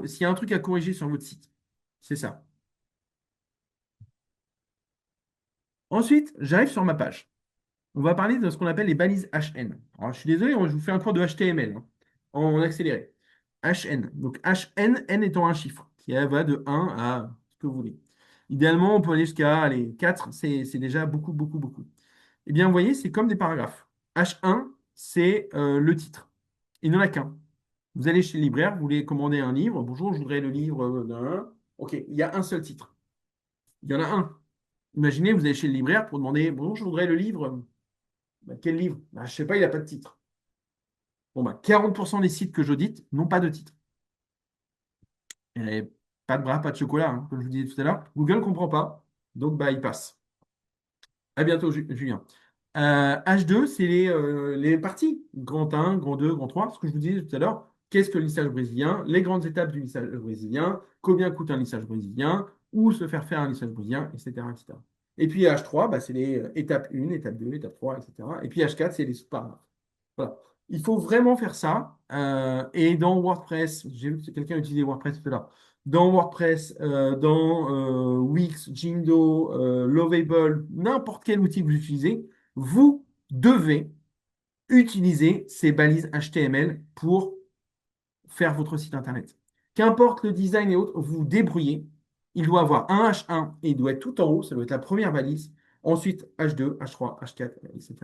s'il y a un truc à corriger sur votre site, c'est ça. Ensuite, j'arrive sur ma page. On va parler de ce qu'on appelle les balises HN. Alors, je suis désolé, je vous fais un cours de HTML hein, en accéléré. HN. Donc HN, N étant un chiffre qui va de 1 à ce que vous voulez. Idéalement, on peut aller jusqu'à les 4, c'est déjà beaucoup, beaucoup, beaucoup. Eh bien, vous voyez, c'est comme des paragraphes. H1, c'est le titre. Il n'y en a qu'un. Vous allez chez le libraire, vous voulez commander un livre. Bonjour, je voudrais le livre d'un. OK, il y a un seul titre. Il y en a un. Imaginez, vous allez chez le libraire pour demander bonjour, je voudrais le livre. Bah, quel livre? Bah, je ne sais pas, il n'a pas de titre. Bon, bah, 40% des sites que j'audite n'ont pas de titre. Et pas de bras, pas de chocolat, hein, comme je vous disais tout à l'heure. Google ne comprend pas. Donc, bah, il passe. À bientôt, Julien. H2, c'est les parties. Grand 1, grand 2, grand 3. Ce que je vous disais tout à l'heure. Qu'est-ce que le lissage brésilien? Les grandes étapes du lissage brésilien. Combien coûte un lissage brésilien? Où se faire un lissage brésilien, etc., etc. Et puis H3, bah, c'est les étapes 1, étape 2, étape 3, etc. Et puis H4, c'est les sous-paragraphes. Voilà. Il faut vraiment faire ça. Et dans WordPress, j'ai vu que quelqu'un utilisait WordPress tout à l'heure. dans WordPress, dans Wix, Jimdo, Lovable, n'importe quel outil que vous utilisez, vous devez utiliser ces balises HTML pour faire votre site internet. Qu'importe le design et autres, vous vous débrouillez. Il doit avoir un H1 et il doit être tout en haut, ça doit être la première balise. Ensuite, H2, H3, H4, etc.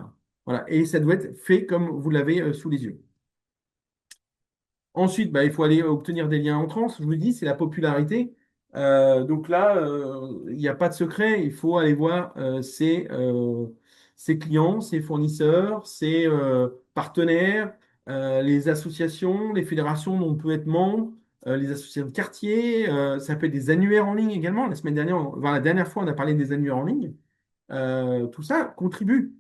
Voilà. Et ça doit être fait comme vous l'avez sous les yeux. Ensuite, bah, il faut aller obtenir des liens entrants. Je vous dis, c'est la popularité. Donc là, il n'y a pas de secret. Il faut aller voir ses clients, ses fournisseurs, ses partenaires, les associations, les fédérations dont on peut être membre, les associations de quartier. Ça peut être des annuaires en ligne également. La semaine dernière, enfin, la dernière fois, on a parlé des annuaires en ligne. Tout ça contribue.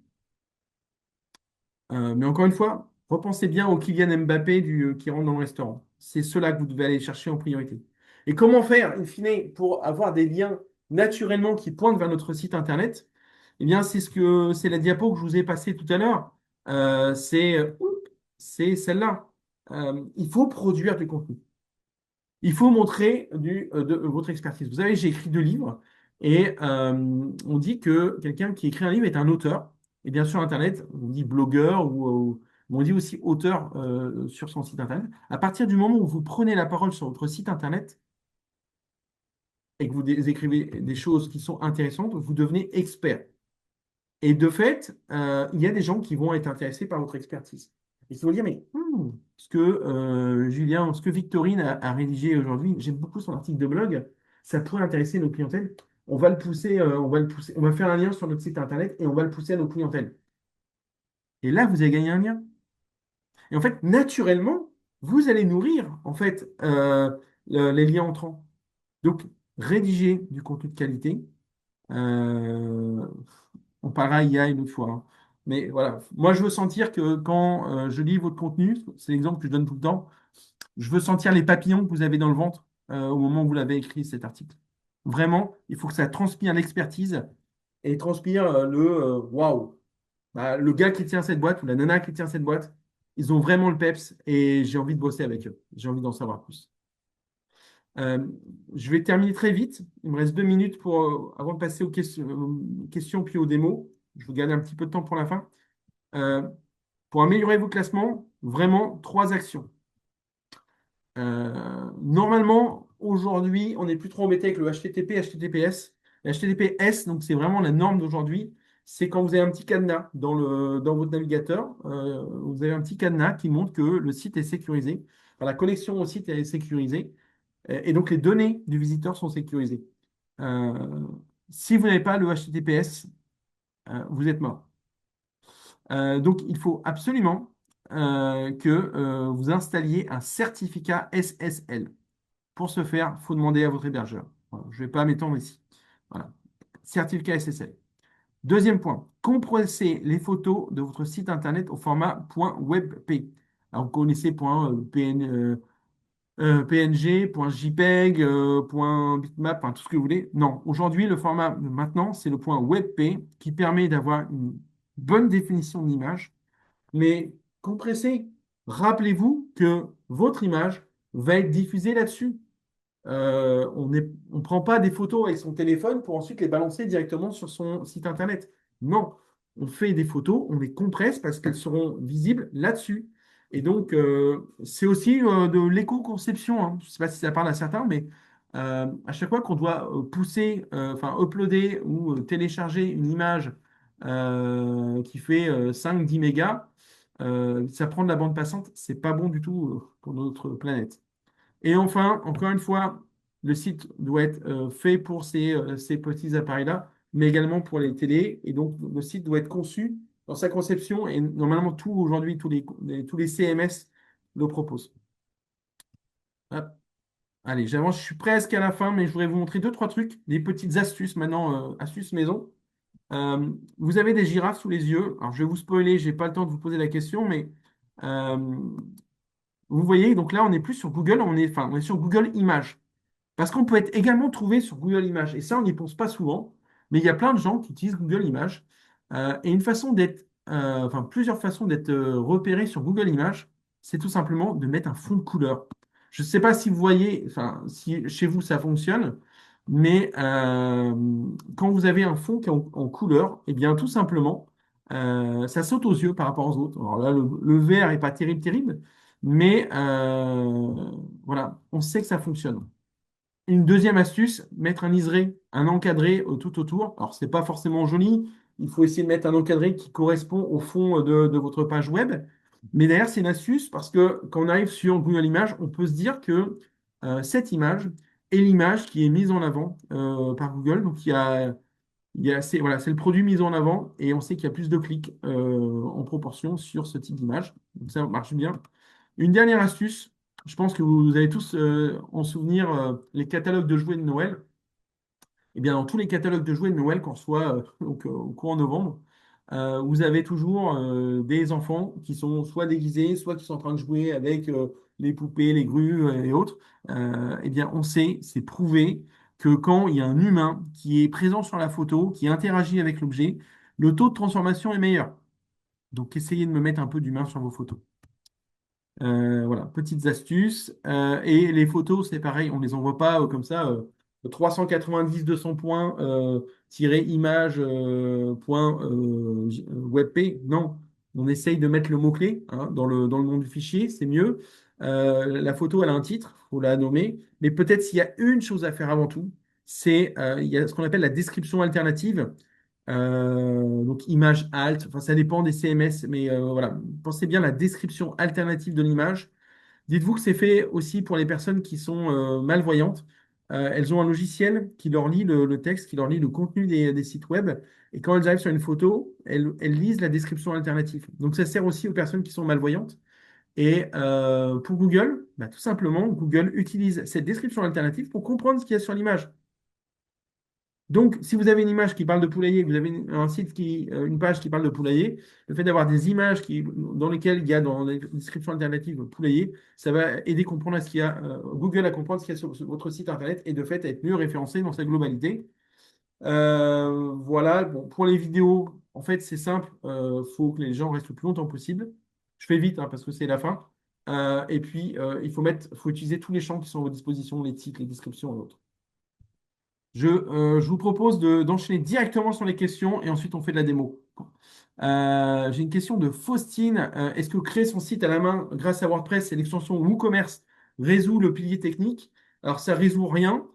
Mais encore une fois, repensez bien au Kylian Mbappé qui rentre dans le restaurant. C'est cela que vous devez aller chercher en priorité. Et comment faire, in fine, pour avoir des liens naturellement qui pointent vers notre site internet? Eh bien, c'est la diapo que je vous ai passée tout à l'heure. C'est celle-là. Il faut produire du contenu. Il faut montrer de votre expertise. Vous savez, j'ai écrit 2 livres et on dit que quelqu'un qui écrit un livre est un auteur. Et bien sur Internet, on dit blogueur ou on dit aussi auteur sur son site Internet. À partir du moment où vous prenez la parole sur votre site Internet et que vous écrivez des choses qui sont intéressantes, vous devenez expert. Et de fait, il y a des gens qui vont être intéressés par votre expertise. Et qui vont dire, mais ce que Julien, ce que Victorine a rédigé aujourd'hui, j'aime beaucoup son article de blog, ça pourrait intéresser nos clientèles. On va le pousser, on va faire un lien sur notre site internet et on va le pousser à nos clientèles. Et là, vous avez gagné un lien. Et en fait, naturellement, vous allez nourrir en fait les liens entrants. Donc, rédiger du contenu de qualité. Euh, On parlera IA une autre fois, hein. Mais voilà, moi je veux sentir que quand je lis votre contenu, c'est l'exemple que je donne tout le temps, je veux sentir les papillons que vous avez dans le ventre au moment où vous l'avez écrit cet article. Vraiment, il faut que ça transpire l'expertise et transpire waouh. Bah, le gars qui tient cette boîte ou la nana qui tient cette boîte, ils ont vraiment le peps et j'ai envie de bosser avec eux. J'ai envie d'en savoir plus. Euh, je vais terminer très vite. Il me reste 2 minutes avant de passer aux questions puis aux démos. Je vous garde un petit peu de temps pour la fin. Euh, pour améliorer vos classements, vraiment 3 actions. Normalement, aujourd'hui, on n'est plus trop embêté avec le HTTP, HTTPS. Le HTTPS, donc c'est vraiment la norme d'aujourd'hui. C'est quand vous avez un petit cadenas dans votre navigateur, vous avez un petit cadenas qui montre que le site est sécurisé. Enfin, la connexion au site est sécurisée. Et donc, les données du visiteur sont sécurisées. Euh, si vous n'avez pas le HTTPS, vous êtes mort. Donc, il faut absolument que vous installiez un certificat SSL. Pour ce faire, il faut demander à votre hébergeur. Voilà, je ne vais pas m'étendre ici. Voilà. Certificat SSL. Deuxième point, compressez les photos de votre site internet au format .webp. Alors, vous connaissez PNG, .jpeg, .bitmap, enfin, tout ce que vous voulez. Non, aujourd'hui, le format maintenant, c'est le .webp qui permet d'avoir une bonne définition de l'image, mais compressé. Rappelez-vous que votre image va être diffusée là-dessus. On ne prend pas des photos avec son téléphone pour ensuite les balancer directement sur son site internet. Non, on fait des photos, on les compresse parce qu'elles seront visibles là-dessus. Et donc, c'est aussi de l'éco-conception, hein. Je ne sais pas si ça parle à certains, mais à chaque fois qu'on doit pousser, enfin uploader ou télécharger une image qui fait 5-10 mégas, ça prend de la bande passante, c'est pas bon du tout pour notre planète. Et enfin, encore une fois, le site doit être fait pour ces petits appareils-là, mais également pour les télés. Et donc, le site doit être conçu dans sa conception. Et normalement, aujourd'hui, tous les CMS le proposent. Hop. Allez, j'avance, je suis presque à la fin, mais je voudrais vous montrer 2, 3 trucs, des petites astuces maintenant, astuces maison. Vous avez des girafes sous les yeux. Alors, je vais vous spoiler, je n'ai pas le temps de vous poser la question, mais euh, vous voyez, donc là, on n'est plus sur Google, enfin, on est sur Google Images. Parce qu'on peut être également trouvé sur Google Images. Et ça, on n'y pense pas souvent. Mais il y a plein de gens qui utilisent Google Images. Et une façon plusieurs façons d'être repéré sur Google Images, c'est tout simplement de mettre un fond de couleur. Je ne sais pas si vous voyez, enfin, si chez vous ça fonctionne, mais quand vous avez un fond qui est en couleur, eh bien, tout simplement, ça saute aux yeux par rapport aux autres. Alors là, le vert n'est pas terrible, terrible, mais voilà, on sait que ça fonctionne. Une deuxième astuce, mettre un liseré, un encadré tout autour. Alors, c'est pas forcément joli. Il faut essayer de mettre un encadré qui correspond au fond de votre page web. Mais d'ailleurs, c'est une astuce parce que quand on arrive sur Google Images, on peut se dire que cette image est l'image qui est mise en avant par Google. Donc, voilà, c'est le produit mis en avant et on sait qu'il y a plus de clics en proportion sur ce type d'image. Donc, ça marche bien. Une dernière astuce, je pense que vous avez tous en souvenir les catalogues de jouets de Noël. Eh bien, dans tous les catalogues de jouets de Noël qu'on reçoit donc, au courant novembre, vous avez toujours des enfants qui sont soit déguisés, soit qui sont en train de jouer avec les poupées, les grues et autres. Eh bien, on sait, c'est prouvé que quand il y a un humain qui est présent sur la photo, qui interagit avec l'objet, le taux de transformation est meilleur. Donc, essayez de me mettre un peu d'humain sur vos photos. Voilà, petites astuces. Et les photos, c'est pareil, on ne les envoie pas comme ça, 390-200 points, tiré image, point WebP. Non, on essaye de mettre le mot-clé hein, dans le nom du fichier, c'est mieux. La photo, elle a un titre, il faut la nommer. Mais peut-être s'il y a une chose à faire avant tout, c'est il y a ce qu'on appelle la description alternative. Donc image alt, enfin ça dépend des CMS, mais voilà, pensez bien à la description alternative de l'image. Dites-vous que c'est fait aussi pour les personnes qui sont malvoyantes. Elles ont un logiciel qui leur lit le texte, qui leur lit le contenu des sites web, et quand elles arrivent sur une photo, elles lisent la description alternative. Donc ça sert aussi aux personnes qui sont malvoyantes. Et pour Google, bah, tout simplement, Google utilise cette description alternative pour comprendre ce qu'il y a sur l'image. Donc, si vous avez une image qui parle de poulailler, vous avez un site une page qui parle de poulailler, le fait d'avoir des images dans lesquelles il y a dans la description alternative poulailler, ça va aider à comprendre ce qu'il y a, Google à comprendre ce qu'il y a sur votre site internet et de fait à être mieux référencé dans sa globalité. Voilà, bon, pour les vidéos, en fait, c'est simple, il faut que les gens restent le plus longtemps possible. Je fais vite hein, parce que c'est la fin. Et puis, faut utiliser tous les champs qui sont à votre disposition, les titres, les descriptions et autres. Je vous propose d'enchaîner directement sur les questions et ensuite on fait de la démo. J'ai une question de Faustine. Est-ce que créer son site à la main grâce à WordPress et l'extension WooCommerce résout le pilier technique? Alors ça résout rien.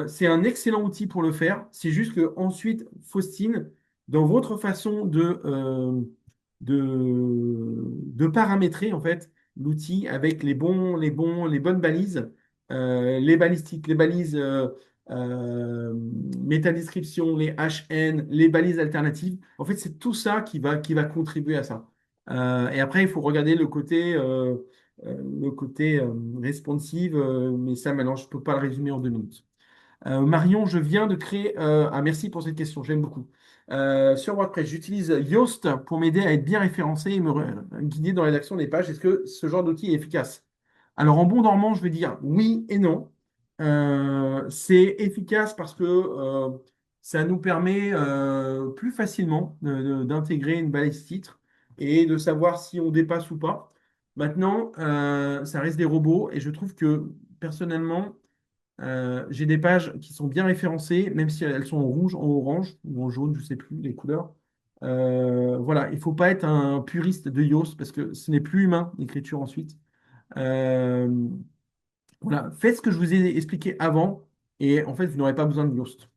C'est un excellent outil pour le faire. C'est juste que ensuite, Faustine, dans votre façon de paramétrer en fait l'outil avec les bonnes balises, les balistiques, les balises métadescription, les HN, les balises alternatives. En fait, c'est tout ça qui va contribuer à ça. Et après, il faut regarder le côté responsive, mais ça, maintenant, je ne peux pas le résumer en 2 minutes. Marion, je viens de créer. Ah, merci pour cette question, j'aime beaucoup. Sur WordPress, j'utilise Yoast pour m'aider à être bien référencé et guider dans la rédaction des pages. Est-ce que ce genre d'outil est efficace? Alors, en bon normand, je vais dire oui et non. C'est efficace parce que ça nous permet plus facilement d'intégrer une balise titre et de savoir si on dépasse ou pas. Maintenant, ça reste des robots et je trouve que personnellement, j'ai des pages qui sont bien référencées, même si elles sont en rouge, en orange ou en jaune, je ne sais plus les couleurs. Voilà, il ne faut pas être un puriste de Yoast parce que ce n'est plus humain, l'écriture ensuite. Euh, voilà, faites ce que je vous ai expliqué avant et en fait, vous n'aurez pas besoin de Yoast.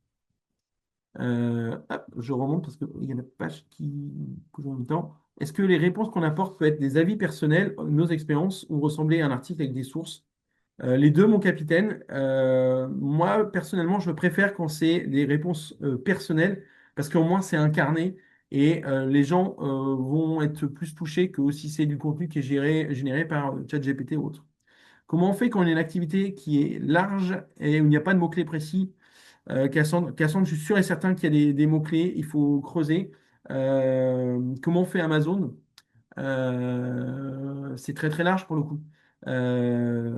Hop, je remonte parce qu'il y a une page qui bouge en même temps. Est-ce que les réponses qu'on apporte peuvent être des avis personnels, nos expériences ou ressembler à un article avec des sources? Les deux, mon capitaine. Moi, personnellement, je préfère quand c'est des réponses personnelles parce qu'au moins c'est incarné et les gens vont être plus touchés que si c'est du contenu qui est généré par ChatGPT ou autre. Comment on fait quand on a une activité qui est large et où il n'y a pas de mots-clés précis? Cassandre, je suis sûr et certain qu'il y a des mots-clés, il faut creuser. Comment on fait Amazon? C'est très très large pour le coup. Euh,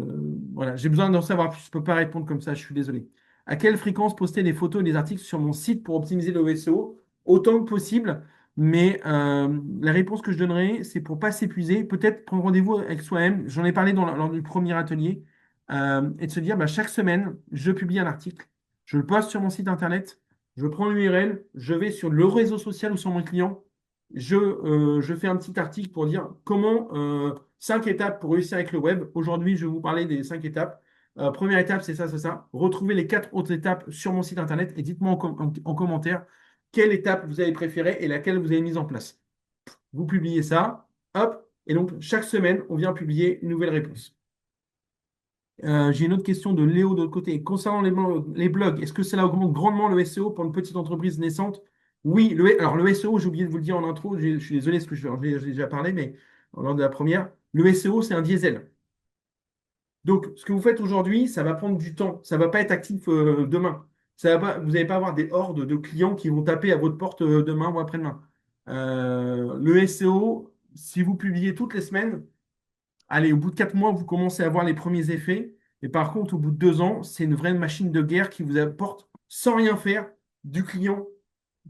voilà, j'ai besoin d'en savoir plus. Je ne peux pas répondre comme ça, je suis désolé. À quelle fréquence poster des photos et des articles sur mon site pour optimiser le SEO? Autant que possible, mais la réponse que je donnerai, c'est pour pas s'épuiser, peut-être prendre rendez-vous avec soi-même. J'en ai parlé lors du premier atelier. et de se dire, bah, chaque semaine, je publie un article, je le poste sur mon site internet, je prends l'URL, je vais sur le réseau social ou sur mon client, je fais un petit article pour dire comment 5 étapes pour réussir avec le web. Aujourd'hui, je vais vous parler des 5 étapes. Première étape, c'est ça, c'est ça. Retrouvez les 4 autres étapes sur mon site internet et dites-moi en commentaire quelle étape vous avez préférée et laquelle vous avez mise en place. Vous publiez ça, hop, et donc chaque semaine, on vient publier une nouvelle réponse. J'ai une autre question de Léo de l'autre côté. Concernant les blogs, est-ce que cela augmente grandement le SEO pour une petite entreprise naissante? Oui, alors le SEO, j'ai oublié de vous le dire en intro, je suis désolé parce que j'ai déjà parlé, mais lors de la première, le SEO, c'est un diesel. Donc, ce que vous faites aujourd'hui, ça va prendre du temps. Ça ne va pas être actif demain. Vous n'allez pas avoir des hordes de clients qui vont taper à votre porte demain ou après-demain. Le SEO, si vous publiez toutes les semaines, allez, au bout de 4 mois, vous commencez à voir les premiers effets. Mais par contre, au bout de 2 ans, c'est une vraie machine de guerre qui vous apporte, sans rien faire, du client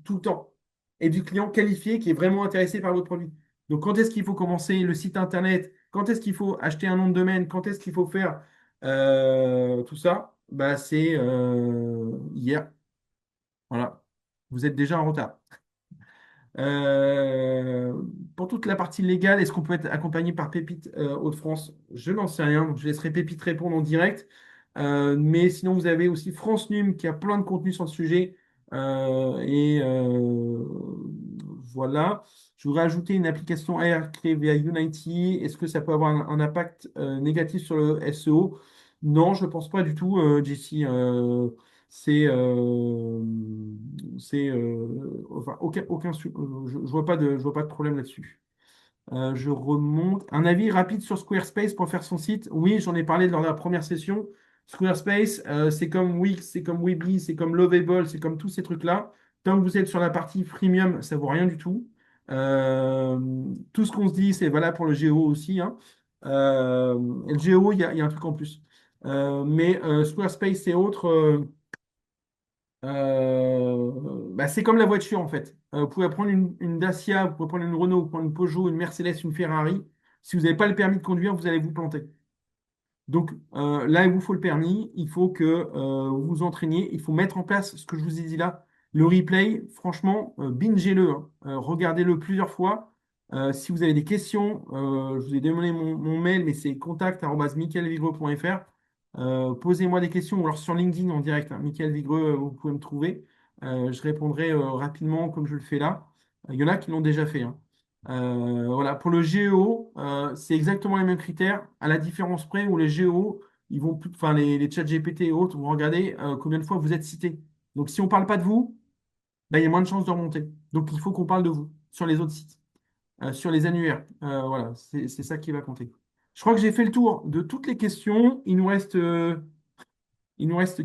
tout le temps. Et du client qualifié qui est vraiment intéressé par votre produit. Donc, quand est-ce qu'il faut commencer le site internet? Quand est-ce qu'il faut acheter un nom de domaine? Quand est-ce qu'il faut faire tout ça? Bah, c'est hier. Voilà. Vous êtes déjà en retard. Euh, pour toute la partie légale, est-ce qu'on peut être accompagné par Pépite Hauts-de-France? Je n'en sais rien, donc je laisserai Pépite répondre en direct. Mais sinon, vous avez aussi France Num qui a plein de contenu sur le sujet. Voilà. Je voudrais ajouter une application AR créée via Unity. Est-ce que ça peut avoir un impact négatif sur le SEO? Non, je ne pense pas du tout, Jessie. C'est, enfin, je vois pas de problème là-dessus. Je remonte. Un avis rapide sur Squarespace pour faire son site. Oui, j'en ai parlé lors de la première session. Squarespace, c'est comme Wix, c'est comme Weebly, c'est comme Lovable, c'est comme tous ces trucs-là. Tant que vous êtes sur la partie freemium, ça vaut rien du tout. Euh, Tout ce qu'on se dit, c'est valable pour le Géo aussi, hein. Et le Géo, il y a un truc en plus. Mais Squarespace et autres. Bah, c'est comme la voiture en fait. Vous pouvez prendre une Dacia, vous pouvez prendre une Renault, vous pouvez prendre une Peugeot, une Mercedes, une Ferrari. Si vous n'avez pas le permis de conduire, vous allez vous planter. Donc là, il vous faut le permis, il faut que vous vous entraîniez, il faut mettre en place ce que je vous ai dit là. Le replay, franchement, bingez-le, hein. Regardez-le plusieurs fois. Si vous avez des questions, je vous ai donné mon mail, mais c'est contact@michaelvigreux.fr. Posez-moi des questions, ou alors sur LinkedIn en direct, hein, Michael Vigreux, vous pouvez me trouver. Je répondrai rapidement comme je le fais là. Il y en a qui l'ont déjà fait, hein. Voilà. Pour le GEO, c'est exactement les mêmes critères, à la différence près où les GEO, ils vont enfin les chats GPT et autres vont regarder combien de fois vous êtes cité. Donc si on ne parle pas de vous, bah, il y a moins de chances de remonter. Donc il faut qu'on parle de vous sur les autres sites, sur les annuaires. Voilà, c'est ça qui va compter. Je crois que j'ai fait le tour de toutes les questions. Il nous reste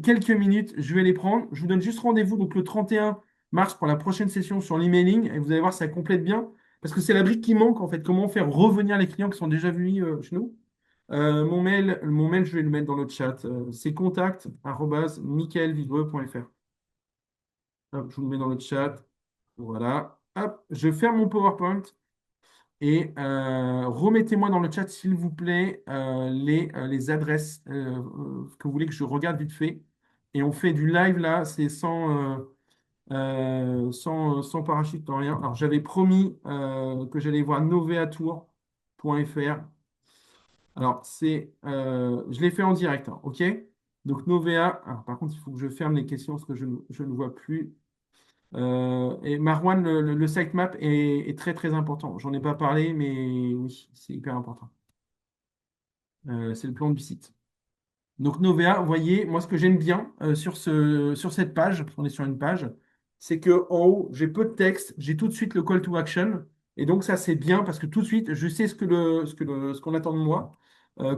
quelques minutes. Je vais les prendre. Je vous donne juste rendez-vous donc le 31 mars pour la prochaine session sur l'emailing. Et vous allez voir, ça complète bien. Parce que c'est la brique qui manque, en fait. Comment faire revenir les clients qui sont déjà venus chez nous. Mon mail, je vais le mettre dans le chat. C'est contact@michaelvigreux.fr. Hop, je vous le mets dans le chat. Voilà. Hop, je ferme mon PowerPoint. Et remettez-moi dans le chat, s'il vous plaît, les adresses que vous voulez que je regarde vite fait. Et on fait du live là, c'est sans parachute, sans rien. Alors, j'avais promis que j'allais voir noveatour.fr. Alors, je l'ai fait en direct, hein, OK? Donc, Novea. Alors, par contre, il faut que je ferme les questions parce que je ne vois plus. Et Marwan, le sitemap est très très important. J'en ai pas parlé, mais oui, c'est hyper important. C'est le plan du site. Donc Novea, vous voyez, moi ce que j'aime bien sur cette page, parce qu'on est sur une page, c'est que en haut, j'ai peu de texte, j'ai tout de suite le call to action. Et donc ça, c'est bien parce que tout de suite, je sais ce qu'on attend de moi.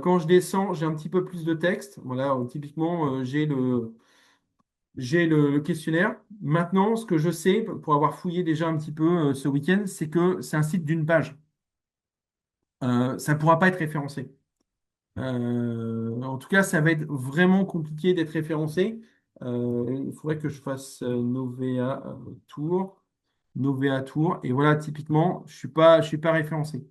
Quand je descends, j'ai un petit peu plus de texte. Voilà, typiquement, j'ai le questionnaire. Maintenant, ce que je sais, pour avoir fouillé déjà un petit peu ce week-end, c'est que c'est un site d'une page. Ça ne pourra pas être référencé. En tout cas, ça va être vraiment compliqué d'être référencé. Il faudrait que je fasse Novea Tour. Et voilà, typiquement, je suis pas référencé.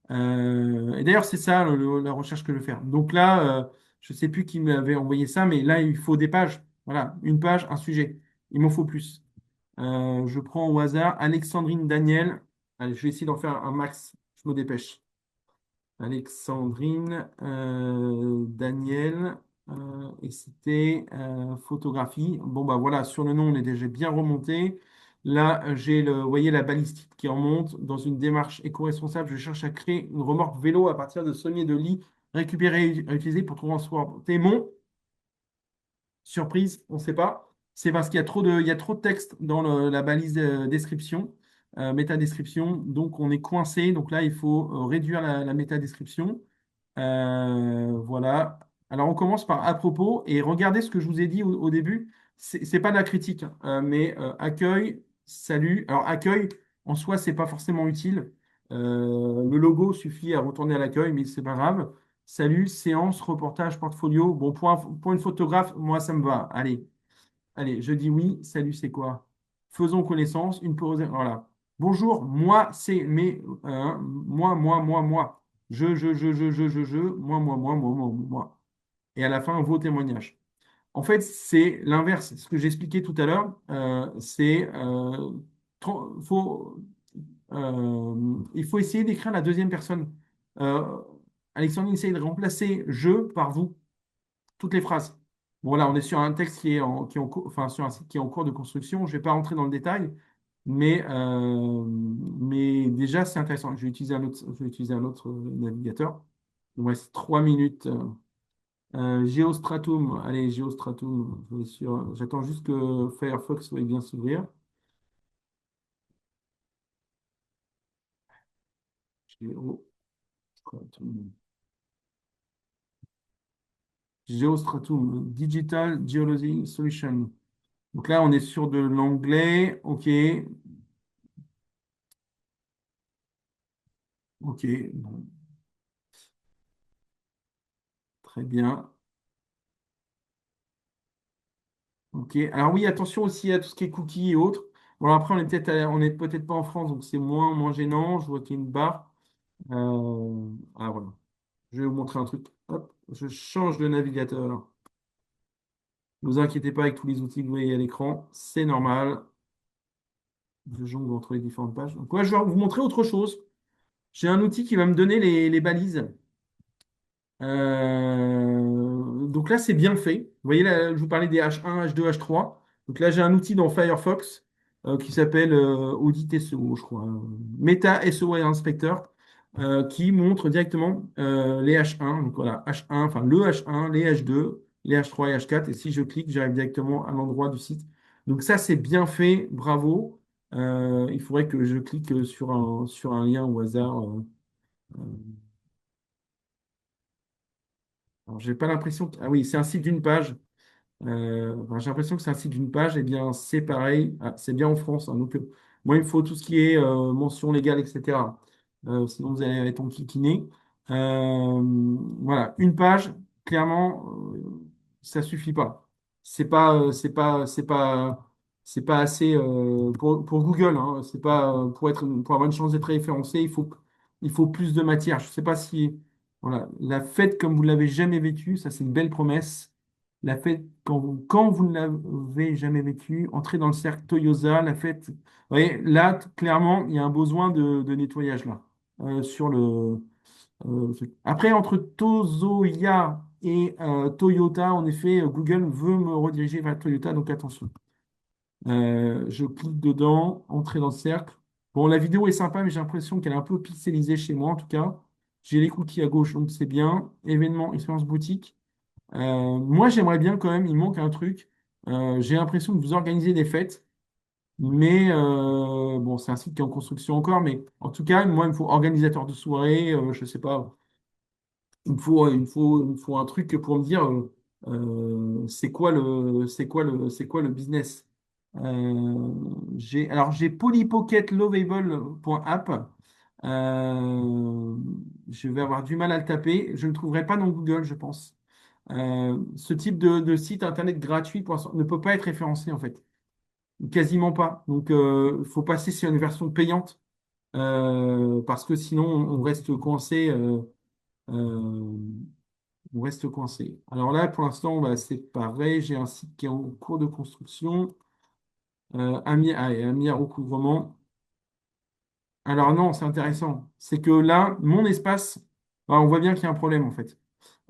Et d'ailleurs, c'est ça la recherche que je vais faire. Donc là, Je ne sais plus qui m'avait envoyé ça, mais là, il faut des pages. Voilà, une page, un sujet. Il m'en faut plus. Je prends au hasard Alexandrine Daniel. Allez, je vais essayer d'en faire un max. Je me dépêche. Alexandrine Daniel. Et c'était photographie. Bon, bah voilà, sur le nom, on est déjà bien remonté. Là, vous voyez la balistique qui remonte. Dans une démarche éco-responsable, je cherche à créer une remorque vélo à partir de sommiers de lit récupérés et réutilisés pour transporter mon. Surprise, on ne sait pas. C'est parce qu'il y a il y a trop de texte dans la balise description, métadescription. Donc, on est coincé. Donc là, il faut réduire la métadescription. Voilà. Alors, on commence par à propos et regardez ce que je vous ai dit au début. C'est pas de la critique, hein, mais accueil, salut. Alors, accueil, en soi, c'est pas forcément utile. Le logo suffit à retourner à l'accueil, mais c'est pas grave. Salut, séance, reportage, portfolio. Bon, pour une photographe, moi, ça me va. Allez, allez, je dis oui. Salut, c'est quoi? Faisons connaissance. Une pause. Voilà. Bonjour, moi, c'est mais moi. Moi. Et à la fin, vos témoignages. En fait, c'est l'inverse. Ce que j'expliquais tout à l'heure, faut, il faut essayer d'écrire la deuxième personne. Euh, Alexandre essaye de remplacer je par vous, toutes les phrases. Bon, là, on est sur un texte enfin, sur un site qui est en cours de construction. Je ne vais pas rentrer dans le détail, mais déjà, c'est intéressant. Je vais utiliser un autre navigateur. Il me reste 3 minutes. Geostratum, allez, Geostratum, j'attends juste que Firefox veuille bien s'ouvrir. Geostratum. Geostratum, Digital Geology Solution. Donc là, on est sur de l'anglais. OK. OK. Bon, très bien. OK. Alors oui, attention aussi à tout ce qui est cookies et autres. Bon, alors après, on est peut-être pas en France, donc c'est moins gênant. Je vois qu'il y a une barre. Ah, voilà. Je vais vous montrer un truc. Hop, je change de navigateur. Ne vous inquiétez pas avec tous les outils que vous voyez à l'écran. C'est normal. Je jongle entre les différentes pages. Donc, ouais, je vais vous montrer autre chose. J'ai un outil qui va me donner les balises. Donc là, c'est bien fait. Vous voyez, là, je vous parlais des H1, H2, H3. Donc là, j'ai un outil dans Firefox qui s'appelle Audit SEO, je crois. Meta SEO Inspector, qui montre directement les H1. Donc voilà, H1, enfin le H1, les H2, les H3 et H4. Et si je clique, j'arrive directement à l'endroit du site. Donc ça, c'est bien fait. Bravo. Il faudrait que je clique sur un lien au hasard. Euh, alors, j'ai pas l'impression que... Ah oui, c'est un site d'une page. Enfin, j'ai l'impression que c'est un site d'une page. Eh bien, c'est pareil. Ah, c'est bien en France, hein. Donc, moi, il me faut tout ce qui est mention légale, etc. Sinon, vous allez être enquiquiné. Euh, voilà, une page, clairement, ça suffit pas. C'est pas assez pour Google. Hein. C'est pas pour avoir une chance d'être référencé. Il faut plus de matière. Je sais pas si voilà, la fête comme vous l'avez jamais vécue, ça c'est une belle promesse. La fête, quand vous ne l'avez jamais vécu, entrez dans le cercle Toyosa, la fête. Vous voyez, là, clairement, il y a un besoin de nettoyage là. Sur truc. Après, entre Tozoya et Toyota, en effet, Google veut me rediriger vers Toyota, donc attention. Je clique dedans, entrer dans le cercle. Bon, la vidéo est sympa, mais j'ai l'impression qu'elle est un peu pixelisée chez moi, en tout cas. J'ai les cookies à gauche, donc c'est bien. Événement, expérience boutique. Moi, j'aimerais bien quand même, il manque un truc. J'ai l'impression que vous organisez des fêtes, mais bon, c'est un site qui est en construction encore, mais en tout cas, moi, il me faut organisateur de soirée, je sais pas, il me faut un truc pour me dire c'est quoi le business. J'ai polypocketlovable.app. Je vais avoir du mal à le taper. Je ne le trouverai pas dans Google, je pense. Ce type de site internet gratuit pour l'instant ne peut pas être référencé en fait. Quasiment pas. Donc, il faut passer sur une version payante parce que sinon, on reste coincé. Euh, on reste coincé. Alors là, pour l'instant, bah, c'est pareil. J'ai un site qui est en cours de construction. Un milliard recouvrement. Alors non, c'est intéressant. C'est que là, mon espace, bah, on voit bien qu'il y a un problème en fait.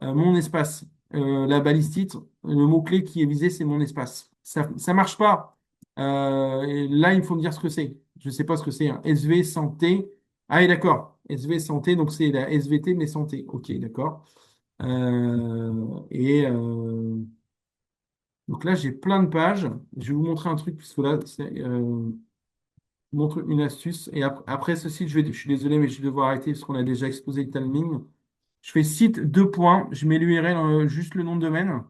Mon espace, la balistite, le mot-clé qui est visé, c'est mon espace. Ça marche pas. Et là, il faut me dire ce que c'est. Je ne sais pas ce que c'est. Un SV santé. Ah, et d'accord. SV santé, donc c'est la SVT, mais santé. Ok, d'accord. Et donc là, j'ai plein de pages. Je vais vous montrer un truc, puisque là, je vous montre une astuce. Et après ceci, je suis désolé, mais je vais devoir arrêter parce qu'on a déjà exposé le timing. Je fais site deux points. Je mets l'URL, juste le nom de domaine.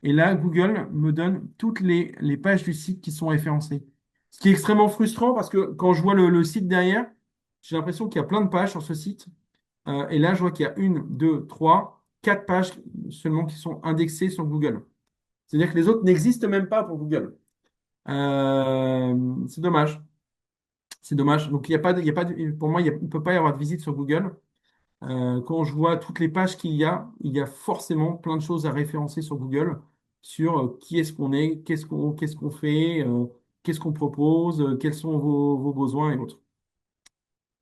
Et là, Google me donne toutes les pages du site qui sont référencées. Ce qui est extrêmement frustrant parce que quand je vois le site derrière, j'ai l'impression qu'il y a plein de pages sur ce site. Et là, je vois qu'il y a une, deux, trois, quatre pages seulement qui sont indexées sur Google. C'est-à-dire que les autres n'existent même pas pour Google. C'est dommage. C'est dommage. Donc, il y a pas pour moi, il ne peut pas y avoir de visite sur Google. Quand je vois toutes les pages il y a forcément plein de choses à référencer sur Google sur qui est-ce qu'on est, qu'est-ce qu'on fait, qu'est-ce qu'on propose, quels sont vos besoins et autres.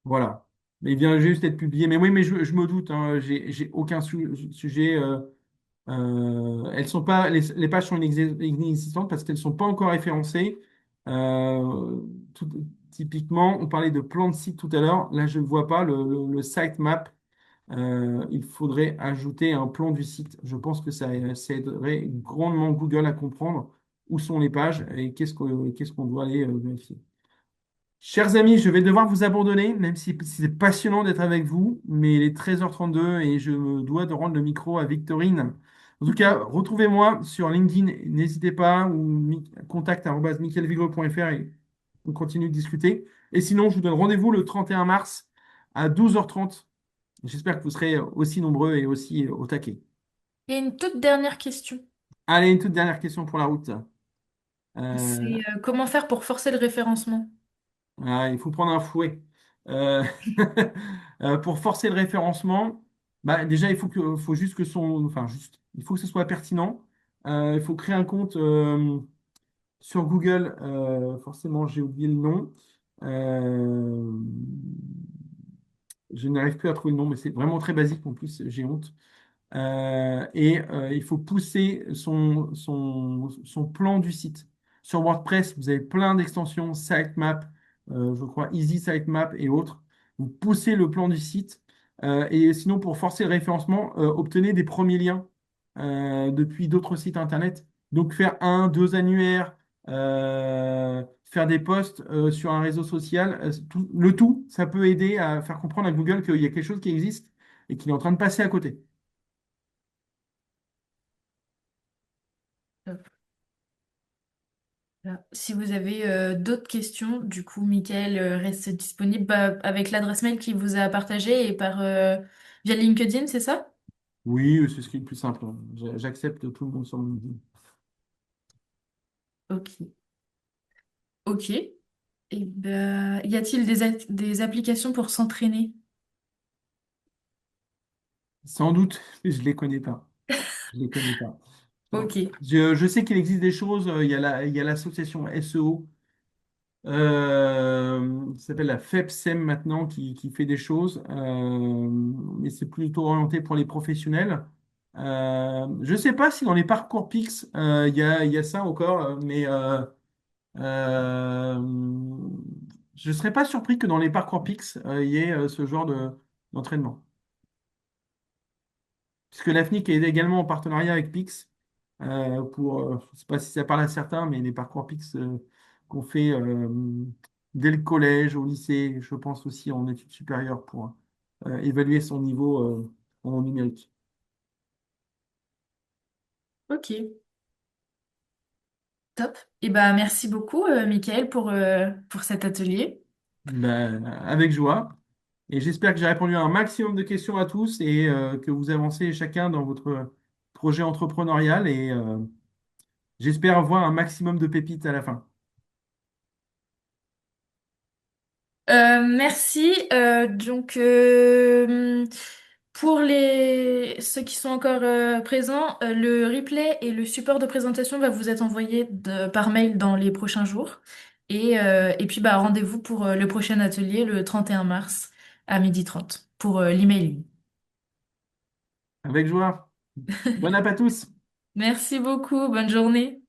Voilà. Mais il vient juste d'être publié. Mais oui, mais je me doute, hein, j'ai aucun sujet. Elles sont pas, les pages sont inexistantes parce qu'elles ne sont pas encore référencées. Euh, tout- Typiquement, on parlait de plan de site tout à l'heure. Là, je ne vois pas le sitemap. Il faudrait ajouter un plan du site. Je pense que ça aiderait grandement Google à comprendre où sont les pages et qu'est-ce qu'on doit aller vérifier. Chers amis, je vais devoir vous abandonner, même si c'est passionnant d'être avec vous, mais il est 13h32 et je me dois de rendre le micro à Victorine. En tout cas, retrouvez-moi sur LinkedIn, n'hésitez pas, ou contact@michelvigo.fr et on continue de discuter. Et sinon, je vous donne rendez-vous le 31 mars à 12h30. J'espère que vous serez aussi nombreux et aussi au taquet. Il y a une toute dernière question. Allez, une toute dernière question pour la route. Euh, C'est comment faire pour forcer le référencement? il faut prendre un fouet. Euh, pour forcer le référencement, bah, déjà, faut juste que enfin, juste, il faut que ce soit pertinent. Il faut créer un compte sur Google. Forcément, j'ai oublié le nom. Euh, je n'arrive plus à trouver le nom, mais c'est vraiment très basique. En plus, j'ai honte. Il faut pousser son plan du site. Sur WordPress, vous avez plein d'extensions, sitemap, je crois Easy Sitemap et autres. Vous poussez le plan du site. Et sinon, pour forcer le référencement, obtenez des premiers liens depuis d'autres sites Internet. Donc, faire un, deux annuaires, faire des posts sur un réseau social, le tout, ça peut aider à faire comprendre à Google qu'il y a quelque chose qui existe et qu'il est en train de passer à côté. Voilà. Si vous avez d'autres questions, du coup, Michael reste disponible avec l'adresse mail qu'il vous a partagée et via LinkedIn, c'est ça? Oui, c'est ce qui est le plus simple, hein. J'accepte tout le monde sur LinkedIn. Ok. Ok. Et ben, y a-t-il des applications pour s'entraîner? Sans doute, je les connais pas. Je les connais pas. Bon. Ok. Je sais qu'il existe des choses. Il y a l'association SEO qui s'appelle la FEPSEM maintenant qui fait des choses. Mais c'est plutôt orienté pour les professionnels. Je ne sais pas si dans les parcours Pix, il y a ça encore, Euh, je ne serais pas surpris que dans les parcours Pix, il y ait ce genre d'entraînement. Puisque la FNIC est également en partenariat avec Pix je ne sais pas si ça parle à certains, mais les parcours Pix qu'on fait dès le collège, au lycée, je pense aussi en études supérieures pour évaluer son niveau en numérique. Ok. Top. Et ben, merci beaucoup, Michael, pour cet atelier. Ben, avec joie. Et j'espère que j'ai répondu à un maximum de questions à tous et que vous avancez chacun dans votre projet entrepreneurial et j'espère avoir un maximum de pépites à la fin. Merci. Pour ceux qui sont encore présents, le replay et le support de présentation va vous être envoyé par mail dans les prochains jours. Et puis bah, rendez-vous pour le prochain atelier le 31 mars à 12h30 pour l'emailing. Avec joie. Bon app à tous. Merci beaucoup, bonne journée.